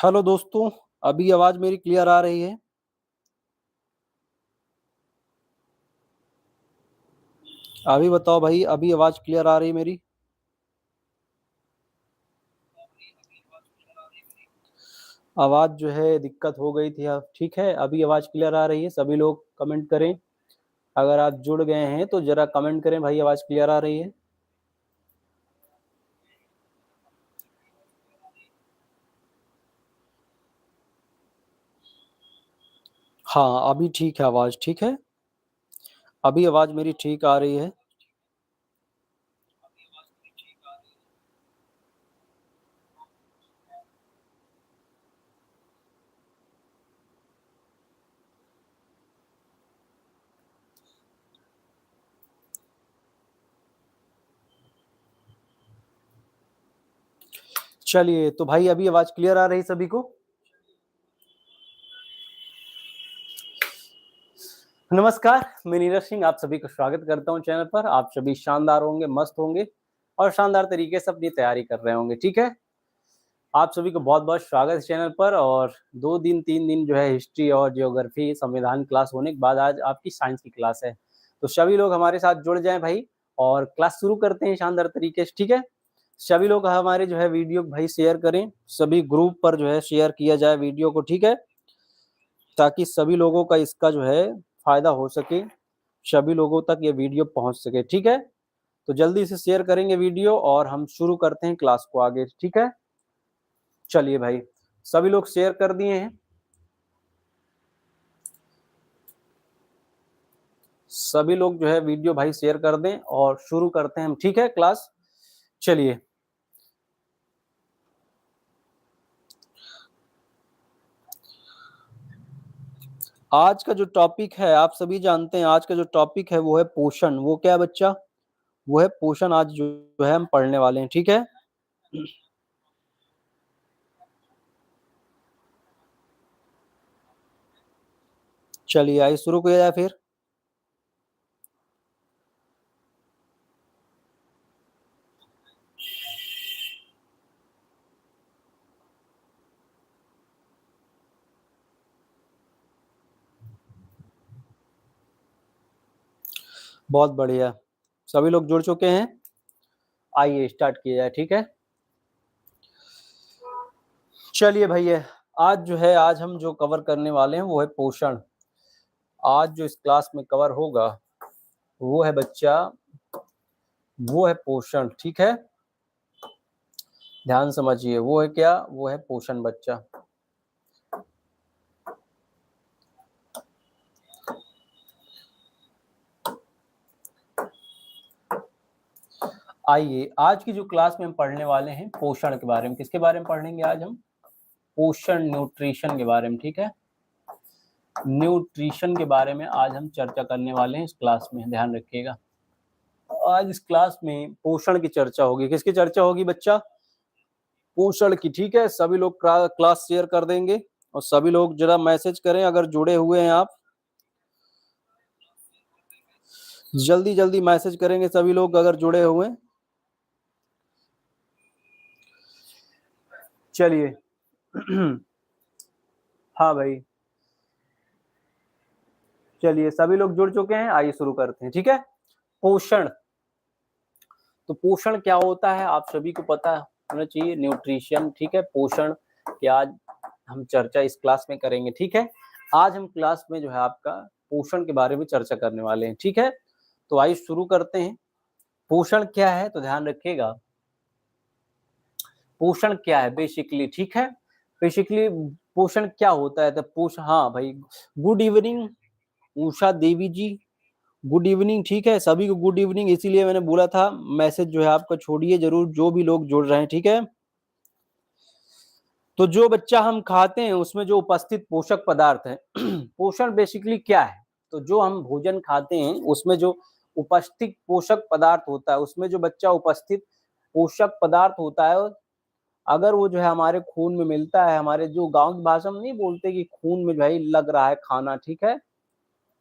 Hello दोस्तों, अभी आवाज़ मेरी क्लियर आ रही है? अभी बताओ भाई, अभी आवाज़ क्लियर आ रही है मेरी? आवाज़ जो है दिक्कत हो गई थी, अब ठीक है, अभी आवाज़ क्लियर आ रही है, सभी लोग कमेंट करें। अगर आप जुड़ गए हैं तो ज़रा कमेंट करें भाई, आवाज़ क्लियर आ रही है? हाँ, अभी ठीक है आवाज़, ठीक है? अभी आवाज़ मेरी ठीक आ रही है। चलिए, तो भाई अभी आवाज़ क्लियर आ रही सभी को? नमस्कार, मैं नीरज सिंह आप सभी का स्वागत करता हूँ चैनल पर। आप सभी शानदार होंगे, मस्त होंगे और शानदार तरीके से अपनी तैयारी कर रहे होंगे, ठीक है? आप सभी को बहुत-बहुत स्वागत है चैनल पर और 2 दिन 3 दिन जो है हिस्ट्री और ज्योग्राफी संविधान क्लास होने के बाद आज आपकी साइंस की क्लास है। तो सभी लोग हमारे साथ जुड़ जाएँ भाई और क्लास शुरू करते हैं शानदार तरीके से, ठीक है? सभी लोग हमारे जो है वीडियो भाई शेयर करें, सभी ग्रुप पर जो है शेयर किया जाए वीडियो को, ठीक है? ताकि सभी लोगों का इसका जो है फ़ायदा हो सके, सभी लोगों तक ये वीडियो पहुँच सके, ठीक है? तो जल्दी से शेयर करेंगे वीडियो और हम शुरू करते हैं क्लास को आगे, ठीक है? चलिए भाई, सभी लोग शेयर कर दिए हैं। सभी लोग जो है वीडियो भाई शेयर कर दें और शुरू करते हैं हम, ठीक है क्लास? चलिए। आज का जो टॉपिक है आप सभी जानते हैं आज का जो टॉपिक है वो है पोषण। वो क्या है बच्चा? वो है पोषण आज जो है हम पढ़ने वाले हैं, ठीक है? चलिए आइए शुरू किया जाए फिर। बहुत बढ़िया। सभी लोग जुड़ चुके हैं? आइए स्टार्ट किया जाए, ठीक है? चलिए भैया, आज हम जो कवर करने वाले हैं वो है पोषण। आज जो इस क्लास में कवर होगा, वो है बच्चा वो है पोषण, ठीक है? ध्यान समझिए, वो है क्या? वो है पोषण बच्चा। आइए, आज की जो क्लास में हम पढ़ने वाले हैं पोषण के बारे में। किसके बारे में पढ़ेंगे आज हम? पोषण, न्यूट्रिशन के बारे में, ठीक है? न्यूट्रिशन के बारे में आज हम चर्चा करने वाले हैं इस क्लास में, ध्यान रखिएगा। आज इस क्लास में पोषण की चर्चा होगी। किसकी चर्चा होगी बच्चा? पोषण की, ठीक है? सभी लोग क्लास शेयर कर देंगे और सभी लोग जरा मैसेज करें अगर जुड़े हुए हैं आप। जल्दी-जल्दी मैसेज करेंगे सभी लोग अगर जुड़े हुए हैं। चलिए। हाँ भाई। चलिए सभी लोग जुड़ चुके हैं, आइए शुरू करते हैं, ठीक है? पोषण। तो पोषण क्या होता है आप सभी को पता होना चाहिए। न्यूट्रिशन, ठीक है? पोषण की आज हम चर्चा इस क्लास में करेंगे, ठीक है? आज हम क्लास में जो है आपका पोषण के बारे में चर्चा करने वाले हैं, ठीक है? तो आइए शुरू करते हैं। पोषण क्या है तो ध्यान रखिएगा। पोषण क्या है बेसिकली, ठीक है? बेसिकली पोषण क्या होता है? तो हाँ भाई, गुड इवनिंग उषा देवी जी। गुड इवनिंग, ठीक है? सभी को गुड इवनिंग, इसीलिए मैंने बोला था मैसेज जो है आपका छोड़िए ज़रूर, जो भी लोग जुड़ रहे हैं, ठीक है? तो जो बच्चा हम खाते हैं उसमें जो उपस्थित पोषक पदार्थ हैं पोषण बेसिकली क्या है? तो जो हम भोजन खाते हैं उसमें जो उपस्थित पोषक पदार्थ होता है, उसमें जो बच्चा उपस्थित पोषक पदार्थ होता है, अगर वो जो है हमारे खून में मिलता है, हमारे जो गाँव की भाषा में नहीं बोलते कि खून में जो है लग रहा है खाना, ठीक है?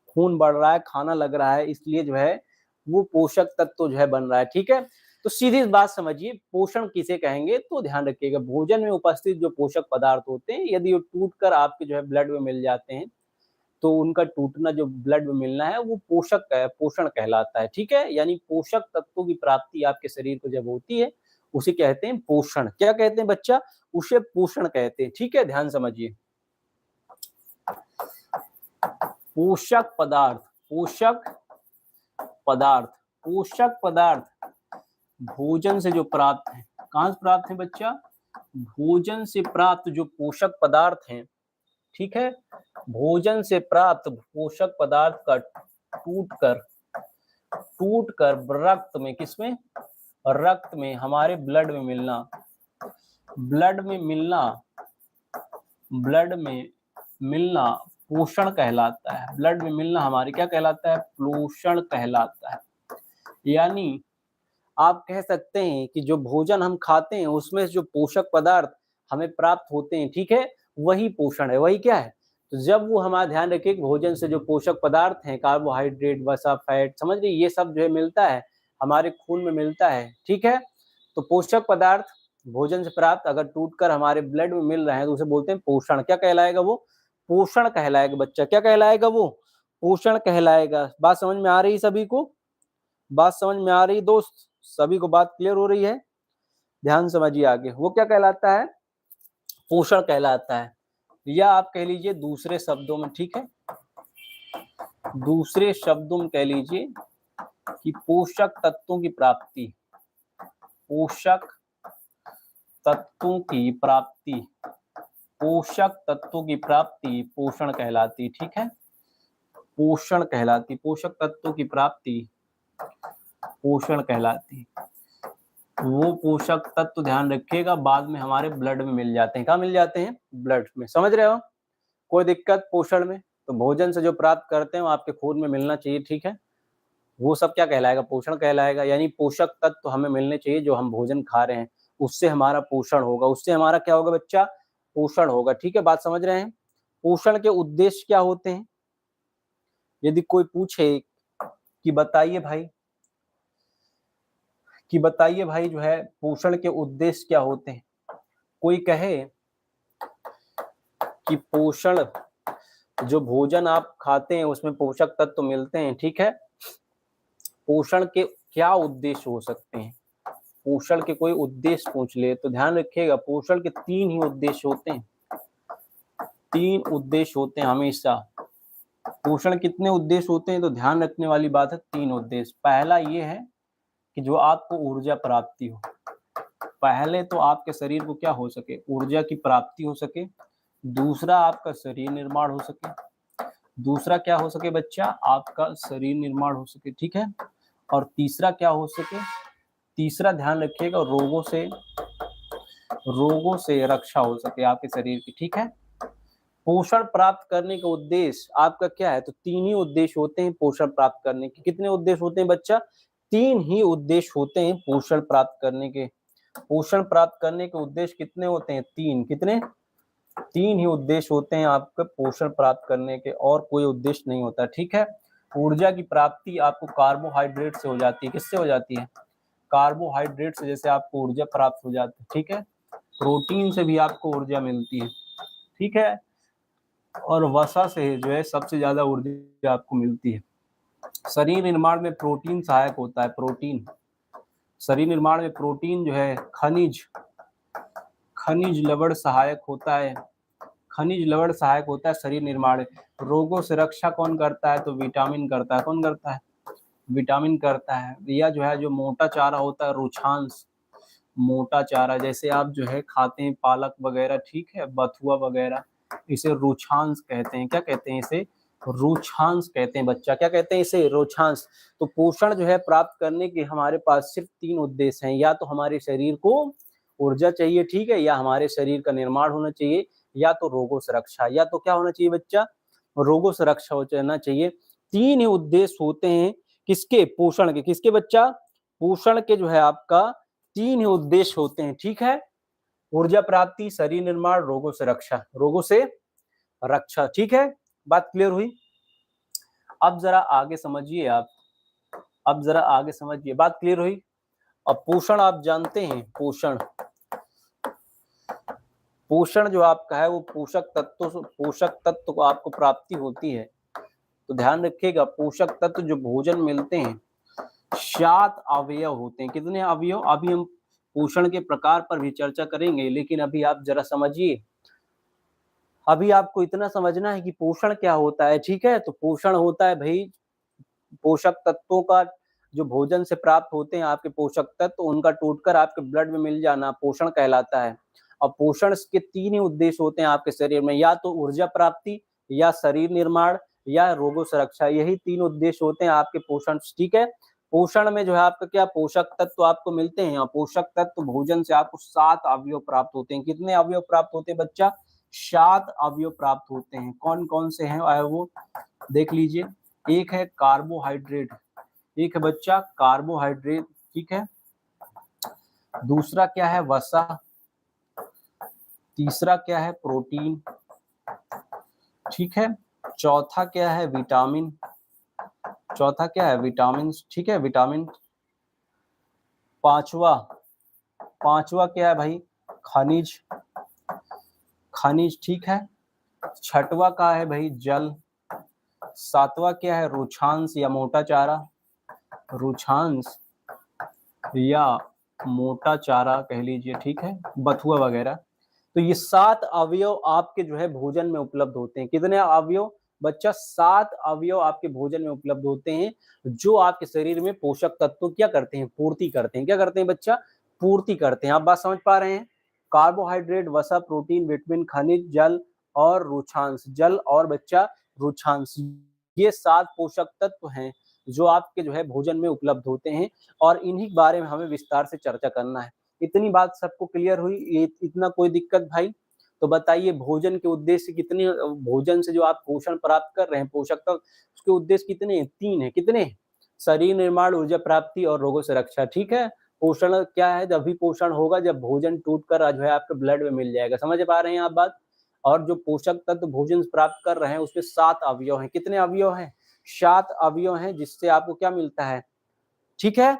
खून बढ़ रहा है, खाना लग रहा है, इसलिए जो है वो पोषक तत्व जो है बन रहा है, ठीक है? तो सीधी बात समझिए, पोषण किसे कहेंगे, तो ध्यान रखिएगा भोजन में उपस्थित जो पोषक पदार्थ होते हैं यदि वो टूटकर आपके जो है ब्लड में मिल जाते हैं तो उनका टूटना जो ब्लड में मिलना है वो पोषण कहलाता है। ठीक है, यानी पोषक तत्वों की प्राप्ति आपके शरीर को जब होती है उसे कहते हैं पोषण। क्या कहते हैं बच्चा? उसे पोषण कहते हैं। ठीक है, ध्यान समझिए। पोषक पदार्थ, पोषक पदार्थ, पोषक पदार्थ भोजन से जो प्राप्त है, कहां से प्राप्त है बच्चा? भोजन से प्राप्त जो पोषक पदार्थ हैं, ठीक है, भोजन से प्राप्त पोषक पदार्थ का टूटकर रक्त में, किसमें? रक्त में, हमारे ब्लड में मिलना, ब्लड में मिलना पोषण कहलाता है। ब्लड में मिलना हमारे क्या कहलाता है? पोषण कहलाता है। यानी आप कह सकते हैं कि जो भोजन हम खाते हैं उसमें जो पोषक पदार्थ हमें प्राप्त होते हैं, ठीक है, वही पोषण है। वही क्या है? तो जब वो हमारा ध्यान रखिए कि भोजन से जो पोषक पदार्थ हैं, कार्बोहाइड्रेट, वसा, फैट, समझ रहे, ये सब जो है मिलता है हमारे खून में मिलता है। ठीक है, तो पोषक पदार्थ भोजन से प्राप्त अगर टूटकर हमारे ब्लड में मिल रहे हैं तो उसे बोलते हैं पोषण। क्या कहलाएगा वो? पोषण कहलाएगा बच्चा। क्या कहलाएगा वो? पोषण कहलाएगा। बात समझ में आ रही सभी को? बात समझ में आ रही दोस्त? सभी को बात क्लियर हो रही है? ध्यान समझिए आगे। वो क्या कहलाता है? पोषण कहलाता है। या आप कह लीजिए दूसरे शब्दों में, ठीक है, दूसरे शब्दों में कह लीजिए कि पोषक तत्वों की प्राप्ति, पोषक तत्वों की प्राप्ति, पोषक तत्वों की प्राप्ति पोषण कहलाती। ठीक है, पोषण कहलाती, पोषक तत्वों की प्राप्ति पोषण कहलाती। वो पोषक तत्व ध्यान रखिएगा बाद में हमारे ब्लड में मिल जाते हैं। कहाँ मिल जाते हैं? ब्लड में। समझ रहे हो? कोई दिक्कत पोषण में? तो भोजन से जो प्राप्त करते हैं वो आपके खून में मिलना चाहिए। ठीक है, वो सब क्या कहलाएगा? पोषण कहलाएगा। यानी पोषक तत्व हमें मिलने चाहिए जो हम भोजन खा रहे हैं, उससे हमारा पोषण होगा। उससे हमारा क्या होगा बच्चा? पोषण होगा। ठीक है, बात समझ रहे हैं? पोषण के उद्देश्य क्या होते हैं? यदि कोई पूछे कि बताइए भाई जो है पोषण के उद्देश्य क्या होते हैं, कोई कहे कि पोषण, जो भोजन आप खाते हैं उसमें पोषक तत्व मिलते हैं, ठीक है, पोषण के क्या उद्देश्य हो सकते हैं? पोषण के कोई उद्देश्य पूछ ले तो ध्यान रखिएगा पोषण के 3 ही उद्देश्य होते हैं। 3 उद्देश्य होते हैं हमेशा। पोषण कितने उद्देश्य होते हैं? तो ध्यान रखने वाली बात है 3 उद्देश्य। पहला ये है कि जो आपको ऊर्जा प्राप्ति हो। पहले तो आपके शरीर को क्या हो सके? ऊर्जा की प्राप्ति हो सके। दूसरा आपका शरीर निर्माण हो सके। दूसरा क्या हो सके बच्चा? आपका शरीर निर्माण हो सके। ठीक है, और तीसरा क्या हो सके? तीसरा ध्यान रखिएगा रोगों से रक्षा हो सके आपके शरीर की। ठीक है, पोषण प्राप्त करने का उद्देश्य आपका क्या है? तो 3 ही उद्देश्य होते हैं पोषण प्राप्त करने के। कितने उद्देश्य होते हैं बच्चा? 3 ही उद्देश्य होते हैं पोषण प्राप्त करने के। पोषण प्राप्त करने के उद्देश्य कितने होते हैं? 3। कितने? 3 ही उद्देश्य होते हैं आपके पोषण प्राप्त करने के, और कोई उद्देश्य नहीं होता। ठीक है, ऊर्जा की प्राप्ति आपको कार्बोहाइड्रेट से हो जाती है। किससे हो जाती है? कार्बोहाइड्रेट से जैसे आपको ऊर्जा प्राप्त हो जाती है। ठीक है, प्रोटीन से भी आपको ऊर्जा मिलती है। ठीक है, और वसा से जो है सबसे ज्यादा ऊर्जा आपको मिलती है। शरीर निर्माण में प्रोटीन सहायक होता है। प्रोटीन, शरीर निर्माण में प्रोटीन जो है खनिज लवण सहायक होता है। खनिज लवण सहायक होता है शरीर निर्माण। रोगों से रक्षा कौन करता है? तो विटामिन करता है। कौन करता है? विटामिन करता है। या जो है जो मोटा चारा होता है, रुक्षांश, मोटा चारा जैसे आप जो है खाते हैं पालक वगैरह, ठीक है, बथुआ वगैरह, इसे रुक्षांश कहते हैं। क्या कहते हैं? इसे रुक्षांश कहते हैं बच्चा। क्या कहते हैं? इसे रुक्षांश। तो पोषण जो है प्राप्त करने के हमारे पास सिर्फ 3 उद्देश्य हैं। या तो हमारे शरीर को ऊर्जा चाहिए, ठीक है, या हमारे शरीर का निर्माण होना चाहिए, या तो रोगों से रक्षा। या तो क्या होना चाहिए बच्चा? रोगों से रक्षा होना चाहिए। 3 ही उद्देश्य होते हैं किसके? पोषण के। किसके बच्चा? पोषण के जो है आपका 3 ही उद्देश्य होते हैं। ठीक है, ऊर्जा प्राप्ति, शरीर निर्माण, रोगों से रक्षा। रोगों से रक्षा। ठीक है, बात क्लियर हुई? अब जरा आगे समझिए आप। अब जरा आगे समझिए, बात क्लियर हुई? अब पोषण आप जानते हैं, पोषण पोषण जो आपका है वो पोषक तत्व को आपको प्राप्ति होती है। तो ध्यान रखिएगा, पोषक तत्व जो भोजन मिलते हैं 7 अवयव होते हैं। कितने अवयव? अभी हम पोषण के प्रकार पर भी चर्चा करेंगे, लेकिन अभी आप जरा समझिए, अभी आपको इतना समझना है कि पोषण क्या होता है, ठीक है? तो पोषण होता है भाई पोषक तत्वों का जो भोजन से प्राप्त होते हैं आपके पोषक तत्व, उनका टूटकर आपके ब्लड में मिल जाना पोषण कहलाता है। और पोषण के 3 ही उद्देश्य होते हैं आपके शरीर में, या तो ऊर्जा प्राप्ति, या शरीर निर्माण, या रोगों सुरक्षा। यही 3 उद्देश्य होते हैं आपके पोषण, ठीक है? पोषण में जो है आपका क्या पोषक तत्व आपको मिलते हैं, और पोषक तत्व भोजन से आपको 7 अवयव प्राप्त होते हैं। कितने अवयव प्राप्त होते हैं बच्चा? 7 अवयव प्राप्त होते हैं। कौन कौन से हैं वो देख लीजिए। एक है कार्बोहाइड्रेट, एक है बच्चा कार्बोहाइड्रेट, ठीक है? दूसरा क्या है? वसा। तीसरा क्या है? प्रोटीन, ठीक है? चौथा क्या है? विटामिन। चौथा क्या है? विटामिन, ठीक है? विटामिन। पांचवा क्या है भाई? खनिज, खनिज, ठीक है? छठवा का है भाई जल। सातवां क्या है? रुक्षांश या मोटा चारा, रुक्षांश या मोटा चारा कह लीजिए, ठीक है? बथुआ वगैरह। तो ये 7 अवयव आपके जो है भोजन में उपलब्ध होते हैं। कितने अवयव बच्चा? 7 अवयव आपके भोजन में उपलब्ध होते हैं, जो आपके शरीर में पोषक तत्व क्या करते हैं? पूर्ति करते हैं। क्या करते हैं बच्चा? पूर्ति करते हैं। आप बात समझ पा रहे हैं? कार्बोहाइड्रेट, वसा, प्रोटीन, विटामिन, खनिज, जल और रुक्षांश। जल और बच्चा रुक्षांश, ये 7 पोषक तत्व हैं जो आपके जो है भोजन में उपलब्ध होते हैं, और इन्हीं के बारे में हमें विस्तार से चर्चा करना है। इतनी बात सबको क्लियर हुई? ये इतना कोई दिक्कत भाई? तो बताइए भोजन के उद्देश्य कितने, भोजन से जो आप पोषण प्राप्त कर रहे हैं पोषक तत्व, उसके उद्देश्य कितने हैं? 3 है। कितने? शरीर निर्माण, ऊर्जा प्राप्ति और रोगों से रक्षा, ठीक है? पोषण क्या है? जब भी पोषण होगा जब भोजन टूटकर जो है आपके ब्लड में मिल जाएगा। समझ पा रहे हैं आप बात? और जो पोषक तत्व भोजन से प्राप्त कर रहे हैं उसमें 7 अवयव हैं। कितने अवयव हैं? 7 अवयव हैं, जिससे आपको क्या मिलता है, ठीक है?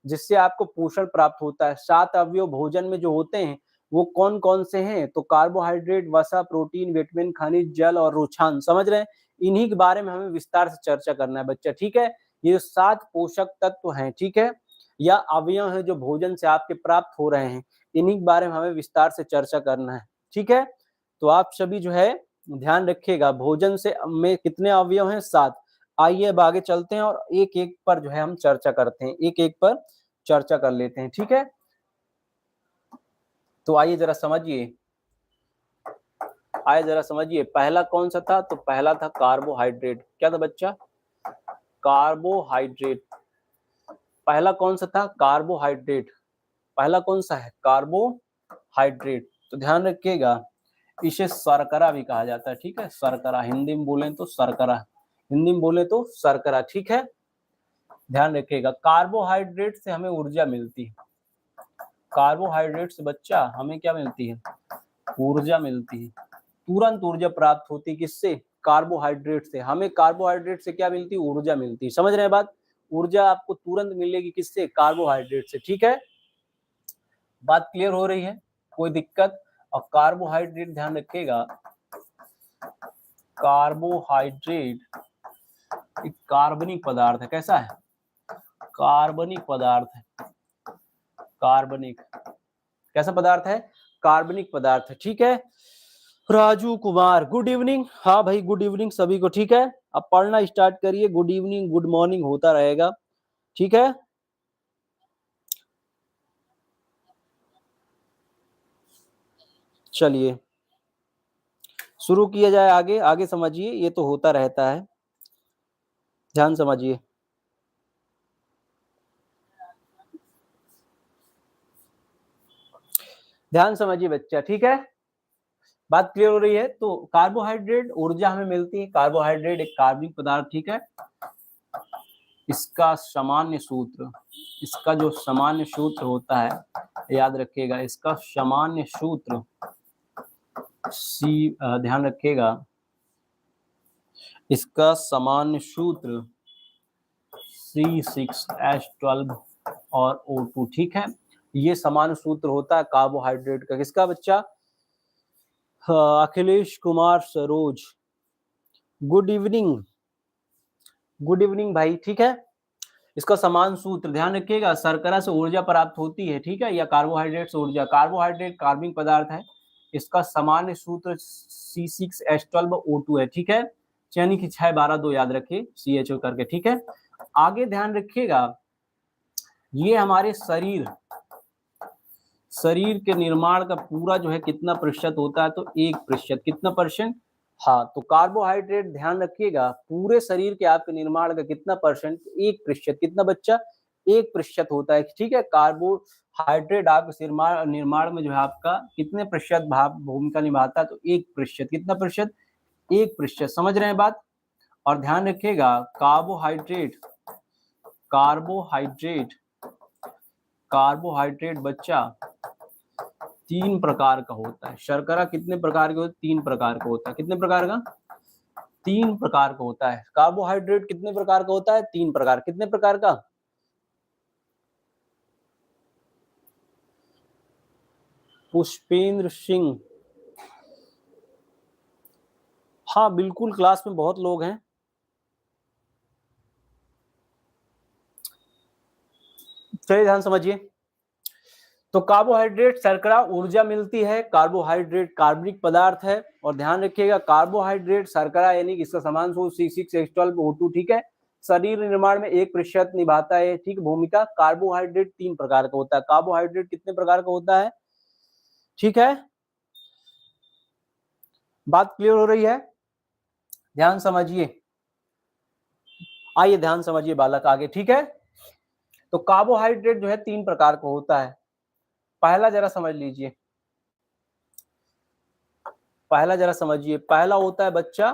जिससे आपको पोषण प्राप्त होता है। 7 अवयव भोजन में जो होते हैं वो कौन कौन से हैं? तो कार्बोहाइड्रेट, वसा, प्रोटीन, विटामिन, खनिज, जल और रुक्षांश। समझ रहे हैं? इन्हीं के बारे में हमें विस्तार से चर्चा करना है बच्चा, ठीक है? ये 7 पोषक तत्व हैं, ठीक है? या अवयव है जो भोजन से आपके प्राप्त हो रहे हैं, इन्हीं के बारे में हमें विस्तार से चर्चा करना है, ठीक है? तो आप सभी जो है ध्यान रखिएगा, भोजन से में कितने अवयव हैं? 7। आइए अब आगे चलते हैं और एक एक पर जो है हम चर्चा करते हैं, एक एक पर चर्चा कर लेते हैं, ठीक है? तो आइए जरा समझिए, पहला कौन सा था? तो पहला था कार्बोहाइड्रेट। क्या था बच्चा? कार्बोहाइड्रेट। पहला कौन सा था? कार्बोहाइड्रेट। पहला कौन सा है? कार्बोहाइड्रेट। तो ध्यान रखिएगा, इसे शर्करा भी कहा जाता है, ठीक है? शर्करा, हिंदी में बोले तो शर्करा, हिंदी में बोले तो शर्करा, ठीक है? ध्यान रखिएगा, कार्बोहाइड्रेट से हमें ऊर्जा मिलती है। कार्बोहाइड्रेट से बच्चा हमें क्या मिलती है? ऊर्जा मिलती है। तुरंत ऊर्जा प्राप्त होती है। किससे? कार्बोहाइड्रेट से। हमें कार्बोहाइड्रेट से क्या मिलती है? ऊर्जा मिलती है। समझ रहे हैं बात? ऊर्जा आपको तुरंत मिलेगी किससे? कार्बोहाइड्रेट से, ठीक है? बात क्लियर हो रही है? कोई दिक्कत? और कार्बोहाइड्रेट ध्यान रखिएगा, कार्बोहाइड्रेट एक कार्बनिक पदार्थ है। कैसा है? कार्बनिक पदार्थ है। कार्बनिक कैसा पदार्थ है? कार्बनिक पदार्थ है, ठीक है? Raju Kumar, good evening. हाँ भाई, गुड इवनिंग सभी को, ठीक है? अब पढ़ना स्टार्ट करिए। गुड इवनिंग, गुड मॉर्निंग होता रहेगा, ठीक है? चलिए शुरू किया जाए। आगे आगे समझिए, ये तो होता रहता है, ध्यान समझिए। ध्यान समझिए बच्चा, ठीक है? बात क्लियर हो रही है? तो कार्बोहाइड्रेट, ऊर्जा हमें मिलती है। कार्बोहाइड्रेट एक कार्बनिक पदार्थ, ठीक है? इसका सामान्य सूत्र, इसका जो सामान्य सूत्र होता है याद रखिएगा, इसका सामान्य सूत्र सी, ध्यान रखिएगा, इसका सामान्य सूत्र C6H12 और O2, ठीक है। ये समान सूत्र होता है कार्बोहाइड्रेट का। किसका बच्चा? Akhilesh Kumar Saroj, good evening, good evening भाई, ठीक है। इसका समान सूत्र ध्यान रखिएगा, शर्करा से ऊर्जा प्राप्त होती है, ठीक है, या कार्बोहाइड्रेट से ऊर्जा। कार्बोहाइड्रेट कार्बनिक पदार्थ है, इसका सामान्य सूत्र C6H12O2 है, ठीक है। यानी कि 6 12 2 याद रखिए, CHO करके, ठीक है। आगे ध्यान रखिएगा, ये हमारे शरीर के निर्माण का पूरा जो है कितना प्रतिशत होता है, तो 1%। कितना परसेंट? हाँ, तो कार्बोहाइड्रेट ध्यान रखिएगा पूरे शरीर के आपके निर्माण का कितना परसेंट? 1%। कितना बच्चा? 1% होता है, ठीक है। कार्बोहाइड्रेट आपके निर्माण में जो है आपका कितने प्रतिशत भूमिका निभाता है? तो 1%। कितना प्रतिशत? 1%। समझ रहे हैं बात? और ध्यान रखिएगा कार्बोहाइड्रेट बच्चा 3 प्रकार का होता है। शर्करा कितने प्रकार के होते? 3 प्रकार का होता है। कितने प्रकार का? 3 प्रकार का होता है। कार्बोहाइड्रेट कितने प्रकार का होता है? 3 प्रकार। कितने प्रकार का? पुष्पेंद्र सिंह, हाँ बिल्कुल, क्लास में बहुत लोग हैं। चलिए ध्यान समझिए, तो कार्बोहाइड्रेट शर्करा ऊर्जा मिलती है, कार्बोहाइड्रेट कार्बनिक पदार्थ है। और ध्यान रखिएगा कार्बोहाइड्रेट शर्करा यानी कि इसका समान सूत्र C6H12O2, ठीक है। शरीर निर्माण में 1% निभाता है, ठीक भूमिका। कार्बोहाइड्रेट 3 प्रकार का होता है। कार्बोहाइड्रेट कितने प्रकार का होता है? ठीक है, बात क्लियर हो रही है? ध्यान समझिए, आइए ध्यान समझिए बालक आगे, ठीक है। तो कार्बोहाइड्रेट जो है 3 प्रकार का होता है। पहला जरा समझ लीजिए, पहला जरा समझिए, पहला होता है बच्चा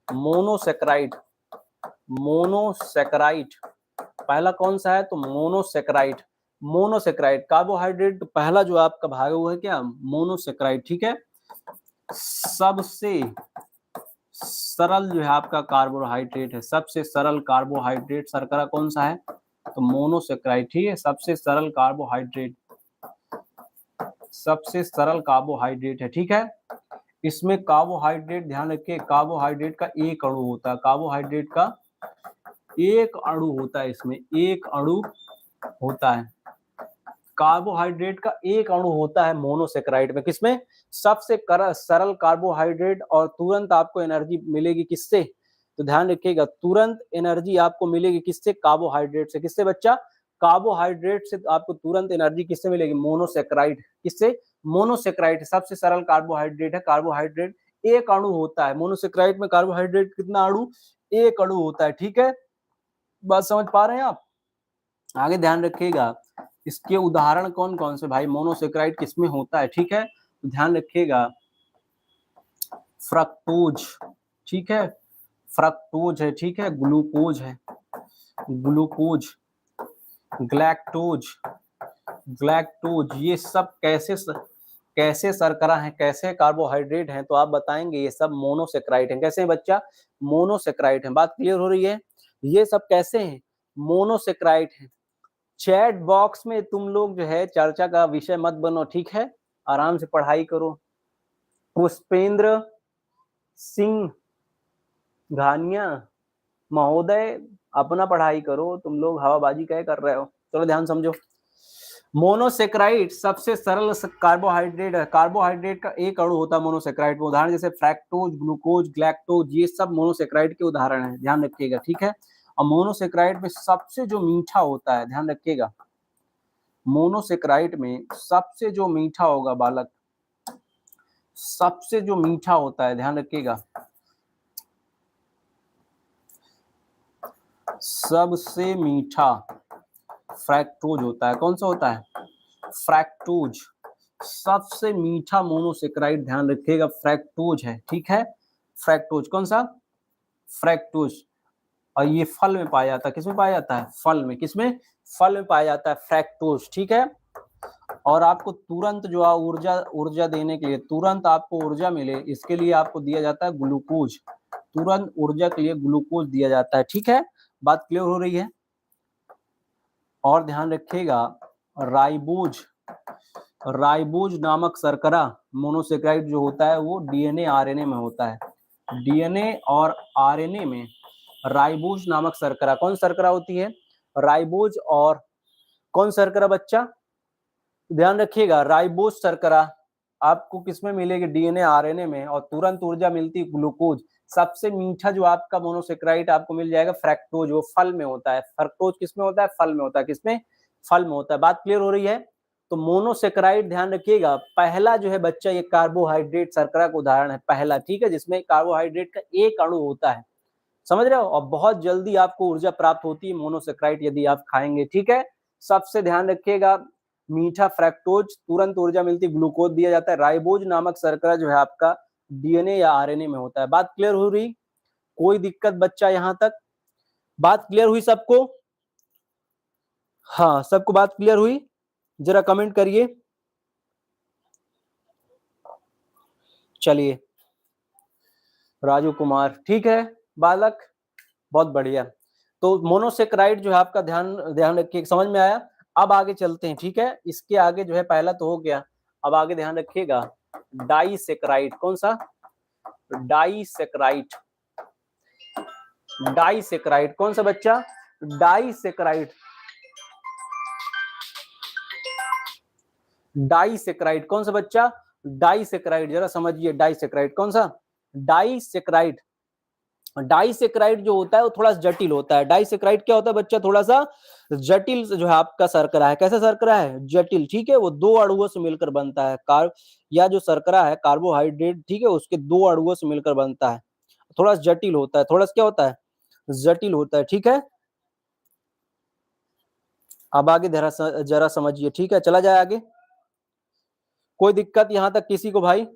मोनोसेक्राइड। मोनोसेक्राइड पहला कौन सा है? तो मोनोसेक्राइड। मोनोसेक्राइड कार्बोहाइड्रेट पहला जो आपका भाग हुआ है क्या? मोनोसेक्राइड, ठीक है। सबसे सरल जो है आपका कार्बोहाइड्रेट है, सबसे सरल कार्बोहाइड्रेट शर्करा कौन सा है? तो मोनोसेक्राइड, ठीक है। सबसे सरल कार्बोहाइड्रेट, सबसे सरल कार्बोहाइड्रेट है, ठीक है। इसमें कार्बोहाइड्रेट ध्यान रखिए, कार्बोहाइड्रेट का एक अणु होता है। कार्बोहाइड्रेट का एक अणु होता है, इसमें एक अणु होता है। कार्बोहाइड्रेट का एक अणु होता है मोनोसेक्राइड में। किसमें? सबसे सरल कार्बोहाइड्रेट। और तुरंत आपको एनर्जी मिलेगी किससे? तो ध्यान रखिएगा, तुरंत एनर्जी आपको मिलेगी किससे? कार्बोहाइड्रेट से। किससे बच्चा? कार्बोहाइड्रेट से आपको तुरंत एनर्जी किससे मिलेगी? मोनोसेक्राइड। किससे? मोनोसेक्राइड सबसे सरल कार्बोहाइड्रेट है। कार्बोहाइड्रेट एक अणु होता है मोनोसेक्राइड में। कार्बोहाइड्रेट कितना अणु? एक अणु होता है, ठीक है। बात समझ पा रहे हैं आप? आगे ध्यान रखिएगा, इसके उदाहरण कौन कौन से भाई मोनोसेक्राइड किसमें होता है, ठीक है। तो ध्यान रखिएगा, फ्रक्टोज, ठीक है, फ्रक्टोज है, ठीक है। ग्लूकोज है, ग्लूकोज, ग्लैक्टोज, ग्लैक्टोज, ये सब कैसे शर्करा हैं, कैसे कार्बोहाइड्रेट हैं? तो आप बताएंगे ये सब मोनोसेक्राइड हैं। कैसे हैं बच्चा? मोनोसेक्राइड हैं। बात क्लियर हो रही है? ये सब कैसे हैं? मोनोसेक्राइड हैं। चैट बॉक्स में तुम लोग जो है चर्चा का विषय मत बनो, ठीक है। आराम से पढ़ाई करो। पुष्पेंद्र सिंह घानिया महोदय, अपना पढ़ाई करो, तुम लोग हवाबाजी क्या कर रहे हो? चलो ध्यान समझो, मोनोसेक्राइड सबसे सरल कार्बोहाइड्रेट है। कार्बोहाइड्रेट का एक अणु होता है मोनोसेक्राइड में। उदाहरण जैसे फ्रैक्टोज, ग्लूकोज, ग्लैक्टोज, ये सब मोनोसेक्राइड के उदाहरण हैं। ध्यान रखिएगा, ठीक है। और मोनोसेक्राइड में सबसे जो मीठा होता है, ध्यान रखिएगा, मोनोसेक्राइड में सबसे जो मीठा होगा बालक, सबसे जो मीठा होता है, ध्यान रखिएगा, सबसे मीठा फ्रैक्टोज होता है। कौन सा होता है? फ्रैक्टोज सबसे मीठा मोनोसेक्राइड, ध्यान रखिएगा, फ्रैक्टोज है, ठीक है। फ्रैक्टोज कौन सा? फ्रैक्टोज। और ये फल में पाया जाता है। किसमें पाया जाता है? फल में। किसमें? फल में पाया जाता है फ्रैक्टोज, ठीक है। और आपको तुरंत जो है ऊर्जा देने के लिए, तुरंत आपको ऊर्जा मिले, इसके लिए आपको दिया जाता है ग्लूकोज। तुरंत ऊर्जा के लिए ग्लूकोज दिया जाता है, ठीक है। बात क्लियर हो रही है? और ध्यान रखिएगा राइबोज, राइबोज नामक शर्करा मोनोसेक्राइड जो होता है वो डीएनए आरएनए में होता है। डीएनए और आरएनए में राइबोज नामक शर्करा, कौन शर्करा होती है? राइबोज। और कौन शर्करा बच्चा? ध्यान रखिएगा राइबोज शर्करा आपको किसमें मिलेगी? डीएनए आरएनए में। और तुरंत ऊर्जा मिलती है ग्लूकोज। सबसे मीठा जो आपका मोनोसेक्राइड आपको मिल जाएगा फ्रैक्टोज, वो फल में होता है। फ्रक्टोज किसमें होता है? फल में होता है। किसमें? फल में होता है। बात क्लियर हो रही है? तो मोनोसेक्राइड ध्यान रखिएगा पहला जो है बच्चा ये कार्बोहाइड्रेट शर्करा का उदाहरण है पहला, ठीक है, जिसमें कार्बोहाइड्रेट का एक अणु होता है, समझ रहे हो? और बहुत जल्दी आपको ऊर्जा प्राप्त होती है मोनोसेक्राइड यदि आप खाएंगे, ठीक है। सबसे ध्यान रखिएगा मीठा फ्रैक्टोज, तुरंत ऊर्जा मिलती, ग्लूकोज दिया जाता है। राइबोज नामक शर्करा जो है आपका डीएनए या आरएनए में होता है। बात क्लियर हो रही? कोई दिक्कत बच्चा यहां तक? बात क्लियर हुई सबको? हाँ, सबको बात क्लियर हुई? जरा कमेंट करिए। चलिए राजू कुमार, ठीक है बालक, बहुत बढ़िया। तो मोनोसेक्राइड जो है आपका ध्यान ध्यान रखिए, समझ में आया? अब आगे चलते हैं, ठीक है। इसके आगे जो है पहला तो हो गया, अब आगे ध्यान रखिएगा डाइसेक्राइड। कौन सा? डाइसेक्राइड। डाइसेक्राइड कौन सा बच्चा? डाइसेक्राइड। डाइसेक्राइड कौन सा बच्चा? डाइसेक्राइड, जरा समझिए डाइसेक्राइड कौन सा? डाइसेक्राइड। डाइसेक्राइड जो होता है वो थोड़ा जटिल होता है। डाइसेक्राइड क्या होता है बच्चा? थोड़ा सा जटिल जो है आपका शर्करा है। कैसा शर्करा है? जटिल, ठीक है। वो दो अणुओं से मिलकर बनता है। या जो शर्करा है कार्बोहाइड्रेट, ठीक है, उसके दो अणुओं से मिलकर बनता है। थोड़ा जटिल होता है, थोड़ा क्या होता है? जटिल होता है, ठीक है। अब आगे जरा समझिए, ठीक है। चला जाए आगे, कोई दिक्कत यहां तक किसी को भाई?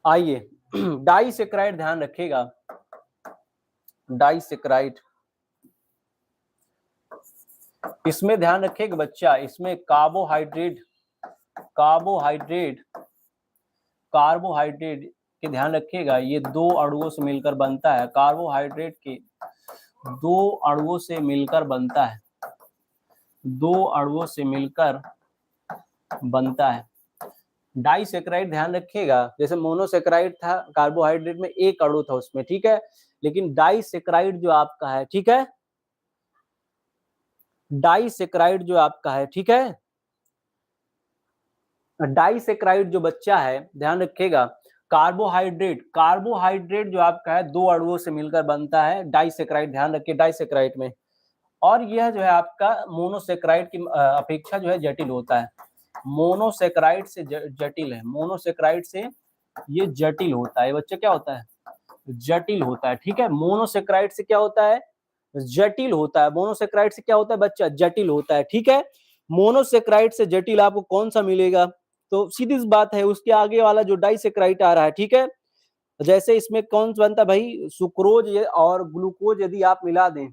आइए डाइसेक्राइड ध्यान रखिएगा। डाइसेक्राइड, इसमें ध्यान रखिएगा बच्चा, इसमें कार्बोहाइड्रेट कार्बोहाइड्रेट के ध्यान रखिएगा, ये दो अणुओं से मिलकर बनता है। कार्बोहाइड्रेट के दो अणुओं से मिलकर बनता है, दो अणुओं से मिलकर बनता है डाइसेक्राइड। ध्यान रखिएगा जैसे मोनोसेक्राइड था, कार्बोहाइड्रेट में एक अणु था उसमें, ठीक है। लेकिन डाइसेक्राइड जो आपका है, ठीक है, डाइसेक्राइड जो आपका है, ठीक है, डाइसेक्राइड जो बच्चा है ध्यान रखिएगा, कार्बोहाइड्रेट जो आपका है दो अणुओं से मिलकर बनता है डाइसेक्राइड। ध्यान रखिए डाइसेक्राइड में। और यह जो है आपका मोनोसेक्राइड की अपेक्षा जो है जटिल होता है। मोनोसेक्राइड से जटिल है, मोनोसेक्राइड से ये जटिल होता है। बच्चे क्या होता है? जटिल होता है, ठीक है। मोनोसेक्राइड से क्या होता है? जटिल होता है। मोनोसेक्राइड से क्या होता है बच्चा? जटिल होता है, ठीक है। मोनोसेक्राइड से जटिल आपको कौन सा मिलेगा? तो सीधी सी बात है, उसके आगे वाला जो डाइसेक्राइड आ रहा है, ठीक है। जैसे इसमें कौन सा बनता है भाई? सुक्रोज और ग्लूकोज यदि आप मिला दें,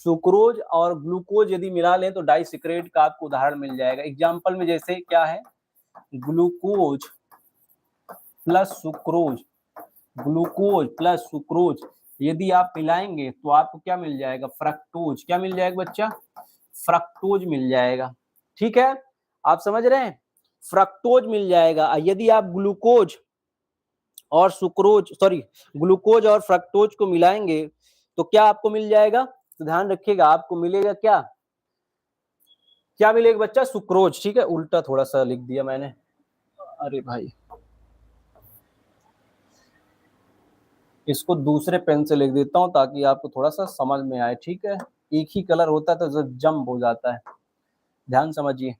सुक्रोज और ग्लूकोज यदि मिला लें तो डाइसेक्राइड का आपको उदाहरण मिल जाएगा। एग्जाम्पल में जैसे क्या है? Glucose plus sucrose, glucose plus sucrose यदि आप मिलाएंगे तो आपको क्या मिल जाएगा? फ्रक्टोज। क्या मिल जाएगा बच्चा? फ्रक्टोज मिल जाएगा, ठीक है। आप समझ रहे हैं? फ्रक्टोज मिल जाएगा। यदि आप ग्लूकोज और सुक्रोज, सॉरी, ग्लूकोज और फ्रक्टोज को मिलाएंगे तो क्या आपको मिल जाएगा? तो ध्यान रखिएगा आपको मिलेगा क्या? क्या मिलेगा बच्चा? सुक्रोज, ठीक है। उल्टा थोड़ा सा लिख दिया मैंने, अरे भाई, इसको दूसरे पेन से लिख देता हूं ताकि आपको थोड़ा सा समझ में आए, ठीक है। एक ही कलर होता है तो जंप हो जाता है। ध्यान समझिए,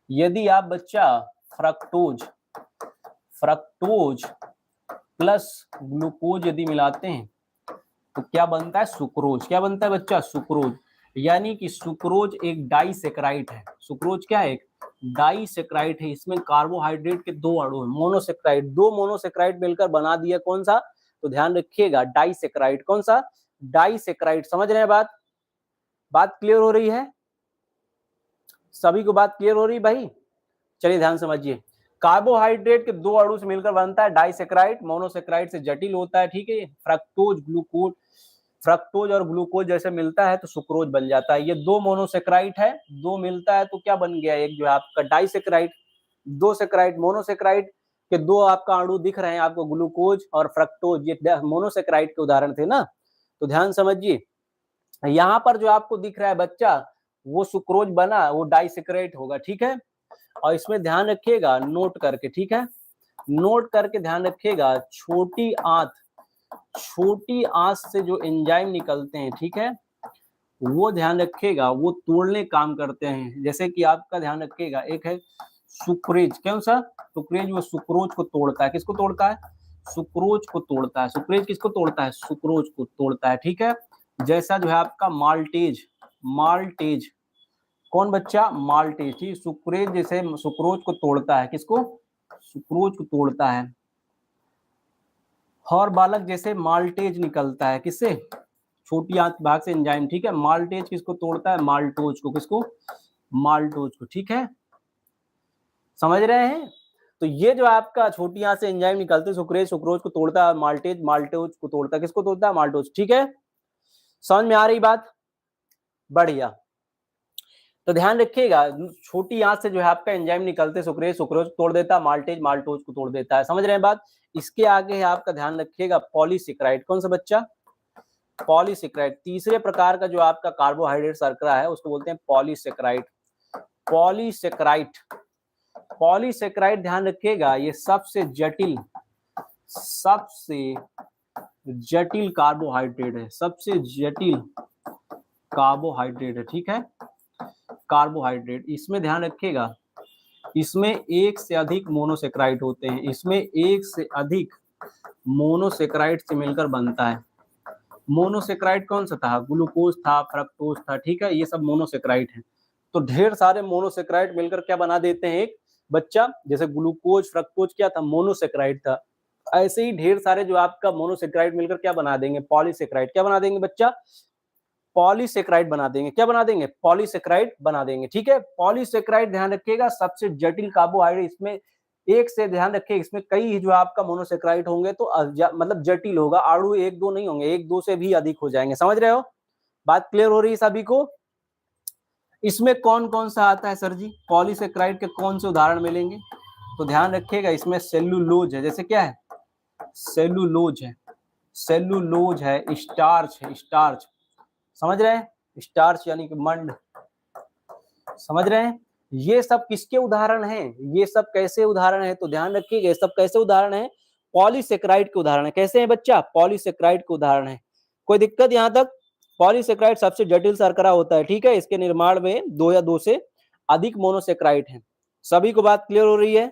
यदि आप बच्चा फ्रक्टोज प्लस ग्लूकोज यदि मिलाते हैं तो क्या बनता है? सुक्रोज। क्या बनता है बच्चा? सुक्रोज। यानी कि सुक्रोज एक डाइसेक्राइड है। सुक्रोज क्या है? एक डाइसेक्राइड है। इसमें कार्बोहाइड्रेट के दो अणु हैं, मोनोसेक्राइड, दो मोनोसेक्राइड मिलकर बना दिया कौन सा? तो ध्यान रखिएगा डाइसेक्राइड। कौन सा? डाइसेक्राइड। समझ रहे हैं बात? बात क्लियर हो रही है? सभी को बात क्लियर हो रही भाई? चलिए ध्यान समझिए, कार्बोहाइड्रेट के दो अणु से मिलकर बनता है डाइसेक्राइड। मोनोसेक्राइड से जटिल होता है, ठीक है। फ्रक्टोज, ग्लूकोज, फ्रक्टोज और ग्लूकोज जैसे मिलता है तो सुक्रोज बन जाता है। ये दो मोनोसेक्राइड है, दो मिलता है तो क्या बन गया, एक जो है आपका डाइसेक्राइड। दो सेक्राइड मोनोसेक्राइड के दो आपका अणु दिख रहे हैं आपको, ग्लूकोज और फ्रक्टोज, ये मोनोसेक्राइड के उदाहरण थे ना। तो ध्यान समझिए, यहाँ पर जो आपको दिख रहा है बच्चा, वो सुक्रोज बना, वो डाइसेक्राइड होगा, ठीक है। और इसमें ध्यान रखिएगा नोट करके, ठीक है, नोट करके ध्यान रखिएगा, छोटी आंत से जो एंजाइम निकलते हैं, ठीक है, वो ध्यान रखिएगा, वो तोड़ने काम करते हैं। जैसे कि आपका ध्यान रखिएगा, एक है सुक्रेज, कौन सा, सुक्रेज, वो सुक्रोज को तोड़ता है। किसको तोड़ता है, सुक्रोज को तोड़ता है। सुक्रेज किसको तोड़ता है, सुक्रोज को तोड़ता है, ठीक है। जैसा जो है आपका माल्टेज, कौन बच्चा, माल्टेज, ठीक। सुक्रेज जैसे सुक्रोज को तोड़ता है, किसको, सुक्रोज को तोड़ता है। और बालक जैसे माल्टेज निकलता है, किससे, छोटी आंत भाग से एंजाइम, ठीक है। माल्टेज किसको तोड़ता है, माल्टोज को, किसको, माल्टोज को, ठीक है, समझ रहे हैं। तो ये जो आपका छोटी आंत से एंजाइम निकलते हैं, सुक्रेज सुक्रोज को तोड़ता है, माल्टेज माल्टोज को तोड़ता है, किसको तोड़ता है, माल्टोज, ठीक है। समझ में आ रही बात, बढ़िया। तो ध्यान रखिएगा, छोटी आंत से जो है आपका एंजाइम निकलते, सुक्रेज सुक्रोज तोड़ देता है, माल्टेज माल्टोज को तोड़ देता है, समझ रहे हैं बात। इसके आगे है आपका, ध्यान रखिएगा, पॉलीसेक्राइड, कौन सा बच्चा, पॉलीसेक्राइड। तीसरे प्रकार का जो आपका कार्बोहाइड्रेट शर्करा है उसको बोलते हैं पॉलीसेक्राइड। पॉलीसेक्राइड ध्यान रखिएगा, ये सबसे जटिल कार्बोहाइड्रेट है, सबसे जटिल कार्बोहाइड्रेट है, ठीक है, कार्बोहाइड्रेट। इसमें ध्यान रखिएगा, इसमें एक से अधिक मोनोसेक्राइड होते हैं, इसमें एक से अधिक मोनोसेक्राइड से मिलकर बनता है। मोनोसेक्राइड कौन सा था, ग्लूकोज था, फ्रक्टोज था, ठीक है, ये सब मोनोसेक्राइड है। तो ढेर सारे मोनोसेक्राइड मिलकर क्या बना देते हैं एक बच्चा, जैसे ग्लूकोज फ्रक्टोज क्या था, मोनोसेक्राइड था। ऐसे ही ढेर सारे जो आपका मोनोसेक्राइड मिलकर क्या बना देंगे, पॉलीसेक्राइड, क्या बना देंगे बच्चा, पॉलीसेक्राइड बना देंगे, क्या बना देंगे, पॉलीसेक्राइड बना देंगे, ठीक है। पॉलीसेक्राइड ध्यान रखिएगा सबसे जटिल कार्बोहाइड्रेट, इसमें एक से, ध्यान रखिए, इसमें कई जो आपका मोनोसेक्राइड होंगे तो मतलब जटिल होगा, अणु एक दो नहीं होंगे, एक दो से भी अधिक हो जाएंगे, समझ रहे हो, बात क्लियर हो रही है सभी को। इसमें कौन कौन सा आता है सर जी, पॉलीसेक्राइड के कौन से उदाहरण मिलेंगे, तो ध्यान रखिएगा, इसमें सेलुलोज है, जैसे क्या है, सेलुलोज है, सेलुलोज है, स्टार्च है, स्टार्च, समझ रहे हैं, स्टार्च यानी कि मंड, समझ रहे हैं। ये सब किसके उदाहरण हैं, ये सब कैसे उदाहरण है, तो ध्यान रखिएगा, ये सब कैसे उदाहरण है, पॉलीसेक्राइड के उदाहरण है। कैसे है बच्चा, पॉलीसेक्राइड के उदाहरण है। कोई दिक्कत यहाँ तक, पॉलीसेक्राइड सबसे जटिल शर्करा होता है, ठीक है, इसके निर्माण में दो या दो से अधिक मोनोसेक्राइड हैं। सभी को बात क्लियर हो रही है,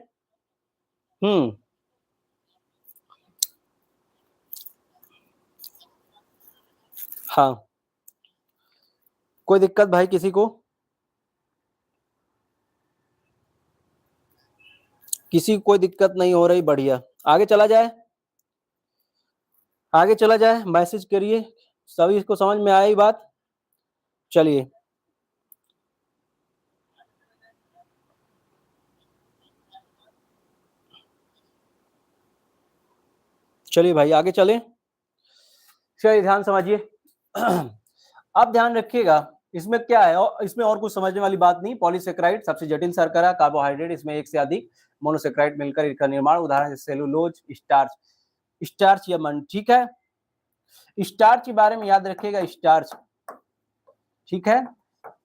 हाँ, कोई दिक्कत भाई किसी को, किसी को कोई दिक्कत नहीं हो रही, बढ़िया, आगे चला जाए, आगे चला जाए, मैसेज करिए, सभी इसको समझ में आई बात, चलिए चलिए भाई आगे चले, चलिए ध्यान समझिए। अब ध्यान रखिएगा, इसमें क्या है, और इसमें और कुछ समझने वाली बात नहीं। पॉलीसेक्राइड सबसे जटिल शर्करा, कार्बोहाइड्रेट, इसमें एक से अधिक मोनोसेक्राइड मिलकर इसका निर्माण, उदाहरण सेलुलोज, स्टार्च, स्टार्च या मंड, ठीक है। स्टार्च के बारे में याद रखिएगा, स्टार्च, ठीक है,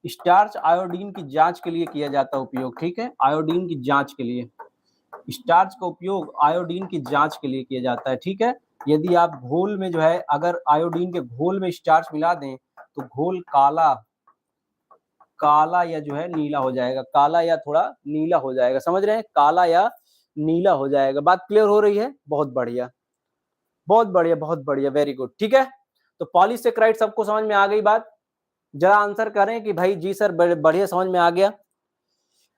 स्टार्च आयोडीन की जांच के लिए किया जाता है उपयोग, ठीक है, आयोडीन की जांच के लिए, स्टार्च का उपयोग आयोडीन की जांच के लिए किया जाता है, ठीक है। यदि आप घोल में जो है, अगर आयोडीन के घोल में स्टार्च मिला दें तो घोल काला या जो है नीला हो जाएगा, काला या थोड़ा नीला हो जाएगा, समझ रहे हैं, काला या नीला हो जाएगा। बात क्लियर हो रही है, बहुत बढ़िया, बहुत बढ़िया, बहुत बढ़िया, वेरी गुड, ठीक है। तो पॉलीसेक्राइड सबको समझ में आ गई बात, जरा आंसर करें कि भाई जी सर बढ़िया समझ में आ गया,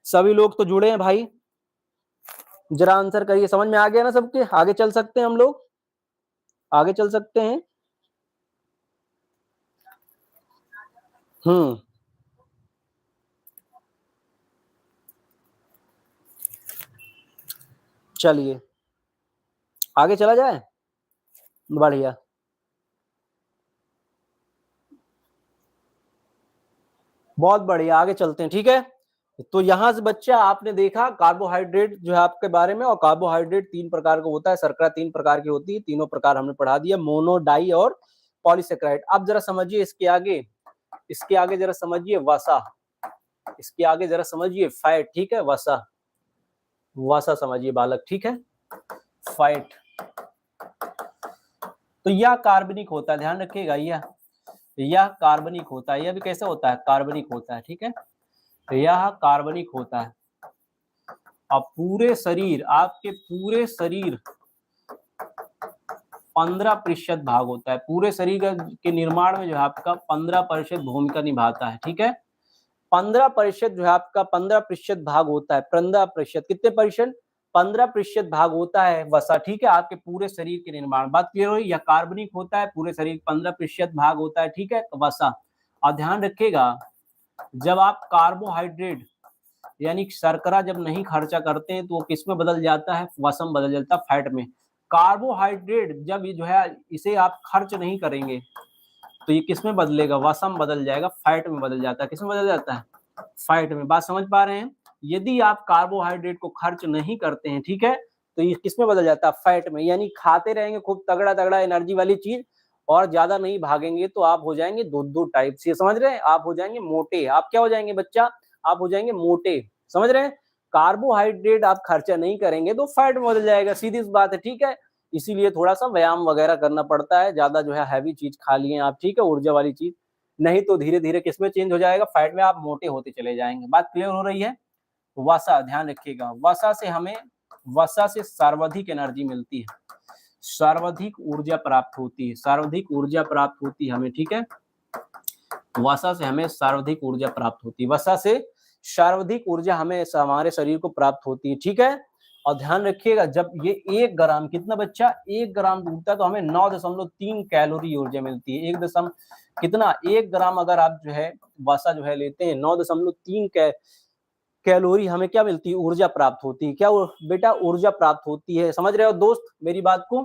सभी लोग तो जुड़े हैं भाई, जरा आंसर करिए, समझ में आ गया ना सबके, आगे चल सकते हैं हम लोग, आगे चल सकते हैं, चलिए आगे चला जाए, बढ़िया, बहुत बढ़िया, आगे चलते हैं। ठीक है, तो यहाँ से बच्चा आपने देखा कार्बोहाइड्रेट जो है आपके बारे में, और कार्बोहाइड्रेट 3 प्रकार का होता है, शर्करा 3 प्रकार की होती है, तीनों प्रकार हमने पढ़ा दिया, मोनो, डाई और पॉलीसेकेराइड। अब जरा समझिए इसके आगे जरा समझिए वसा, इसके आगे जरा समझिए फैट। ठीक है, वसा, वसा समझिए बालक। ठीक है, फैट, तो यह कार्बनिक होता है, ध्यान रखिएगा, यह कार्बनिक होता है। यह भी कैसे होता है? कार्बनिक होता है। ठीक है, तो यह कार्बनिक होता है। अब पूरे शरीर, आपके पूरे शरीर 15% भाग होता है, पूरे शरीर के निर्माण में जो है आपका 15% भूमिका निभाता है। ठीक है, 15% जो है आपका 15% भाग होता है, 15%, कितने परसेंट? 15% भाग होता है वसा। ठीक है, आपके पूरे शरीर के निर्माण, बात क्लियर हुई? यह कार्बनिक होता है, पूरे शरीर 15% भाग होता है। ठीक है, वसा। और ध्यान रखिएगा, जब आप कार्बोहाइड्रेट यानी शर्करा जब नहीं खर्चा करते हैं तो वो किस में बदल जाता है? वसम बदल जाता है, फैट में। कार्बोहाइड्रेट जब जो है इसे आप खर्च नहीं करेंगे तो ये किस में बदलेगा? वसम बदल जाएगा, फैट में बदल जाता है। किस में बदल जाता है? फैट में। बात समझ पा रहे हैं? यदि आप कार्बोहाइड्रेट को खर्च नहीं करते हैं, ठीक है, तो ये किस में बदल जाता है? फैट में। यानी खाते रहेंगे खूब तगड़ा तगड़ा एनर्जी वाली चीज और ज्यादा नहीं भागेंगे तो आप हो जाएंगे दो टाइप से, समझ रहे हैं? आप हो जाएंगे मोटे। आप क्या हो जाएंगे बच्चा? आप हो जाएंगे मोटे, समझ रहे हैं? कार्बोहाइड्रेट आप खर्चा नहीं करेंगे तो फैट में बदल जाएगा, सीधी सी बात है। ठीक है, इसीलिए थोड़ा सा व्यायाम वगैरह करना पड़ता है, ज्यादा जो है हैवी चीज खा लिए आप, ठीक है, ऊर्जा वाली चीज, नहीं तो धीरे धीरे किसमें चेंज हो जाएगा? फैट में, आप मोटे होते चले जाएंगे। बात क्लियर हो रही है? वसा, ध्यान रखिएगा, वसा से सर्वाधिक एनर्जी मिलती है, सर्वाधिक ऊर्जा प्राप्त होती है, सर्वाधिक ऊर्जा प्राप्त होती है हमें। ठीक है, वसा से हमें सर्वाधिक ऊर्जा प्राप्त होती है, वसा से सर्वाधिक ऊर्जा हमें हमारे शरीर को प्राप्त होती है। ठीक है, और ध्यान रखिएगा, जब ये 1 ग्राम, कितना बच्चा? 1 ग्राम डूबता है तो हमें 9.3 कैलोरी ऊर्जा मिलती है। 1 ग्राम अगर आप जो है वसा जो है लेते हैं, 9.3 कैलोरी हमें क्या मिलती है? ऊर्जा प्राप्त होती है। क्या बेटा? ऊर्जा प्राप्त होती है। समझ रहे हो दोस्त मेरी बात को?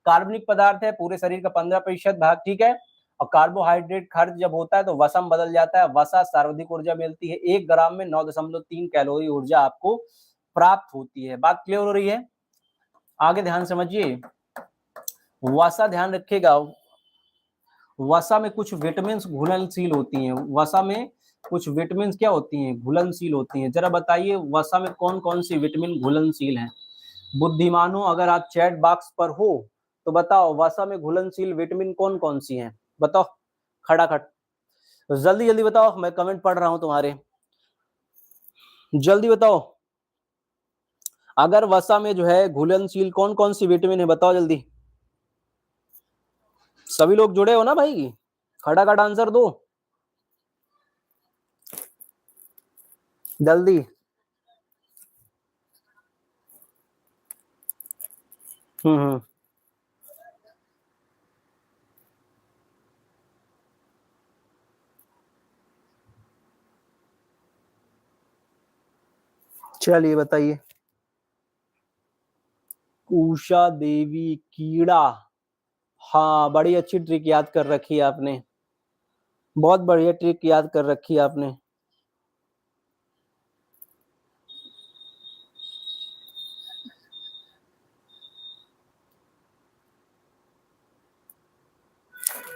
कार्बनिक पदार्थ है, पूरे शरीर का 15% भाग। ठीक है, और कार्बोहाइड्रेट खर्च जब होता है तो वसम बदल जाता है, वसा सर्वाधिक ऊर्जा मिलती है। 1 ग्राम में 9.3 कैलोरी ऊर्जा आपको प्राप्त होती है। बात क्लियर हो रही है? आगे ध्यान समझिए, वसा, ध्यान रखिएगा, वसा में कुछ विटामिन घुलनशील होती हैं, वसा में कुछ विटामिन क्या होती हैं? घुलनशील होती हैं। जरा बताइए वसा में कौन कौन सी विटामिन घुलनशील हैं? बुद्धिमानों, अगर आप चैट बॉक्स पर हो तो बताओ, वसा में घुलनशील विटामिन कौन कौन सी हैं? बताओ खटाखट, जल्दी जल्दी बताओ, मैं कमेंट पढ़ रहा हूं तुम्हारे, जल्दी बताओ। अगर वसा में जो है घुलनशील कौन कौन सी विटामिन है, बताओ जल्दी। सभी लोग जुड़े हो ना भाई? खटाखट आंसर दो जल्दी। हम्म, चलिए बताइए। उषा देवी, कीड़ा, हाँ, बड़ी अच्छी ट्रिक याद कर रखी है आपने, बहुत बढ़िया ट्रिक याद कर रखी है आपने।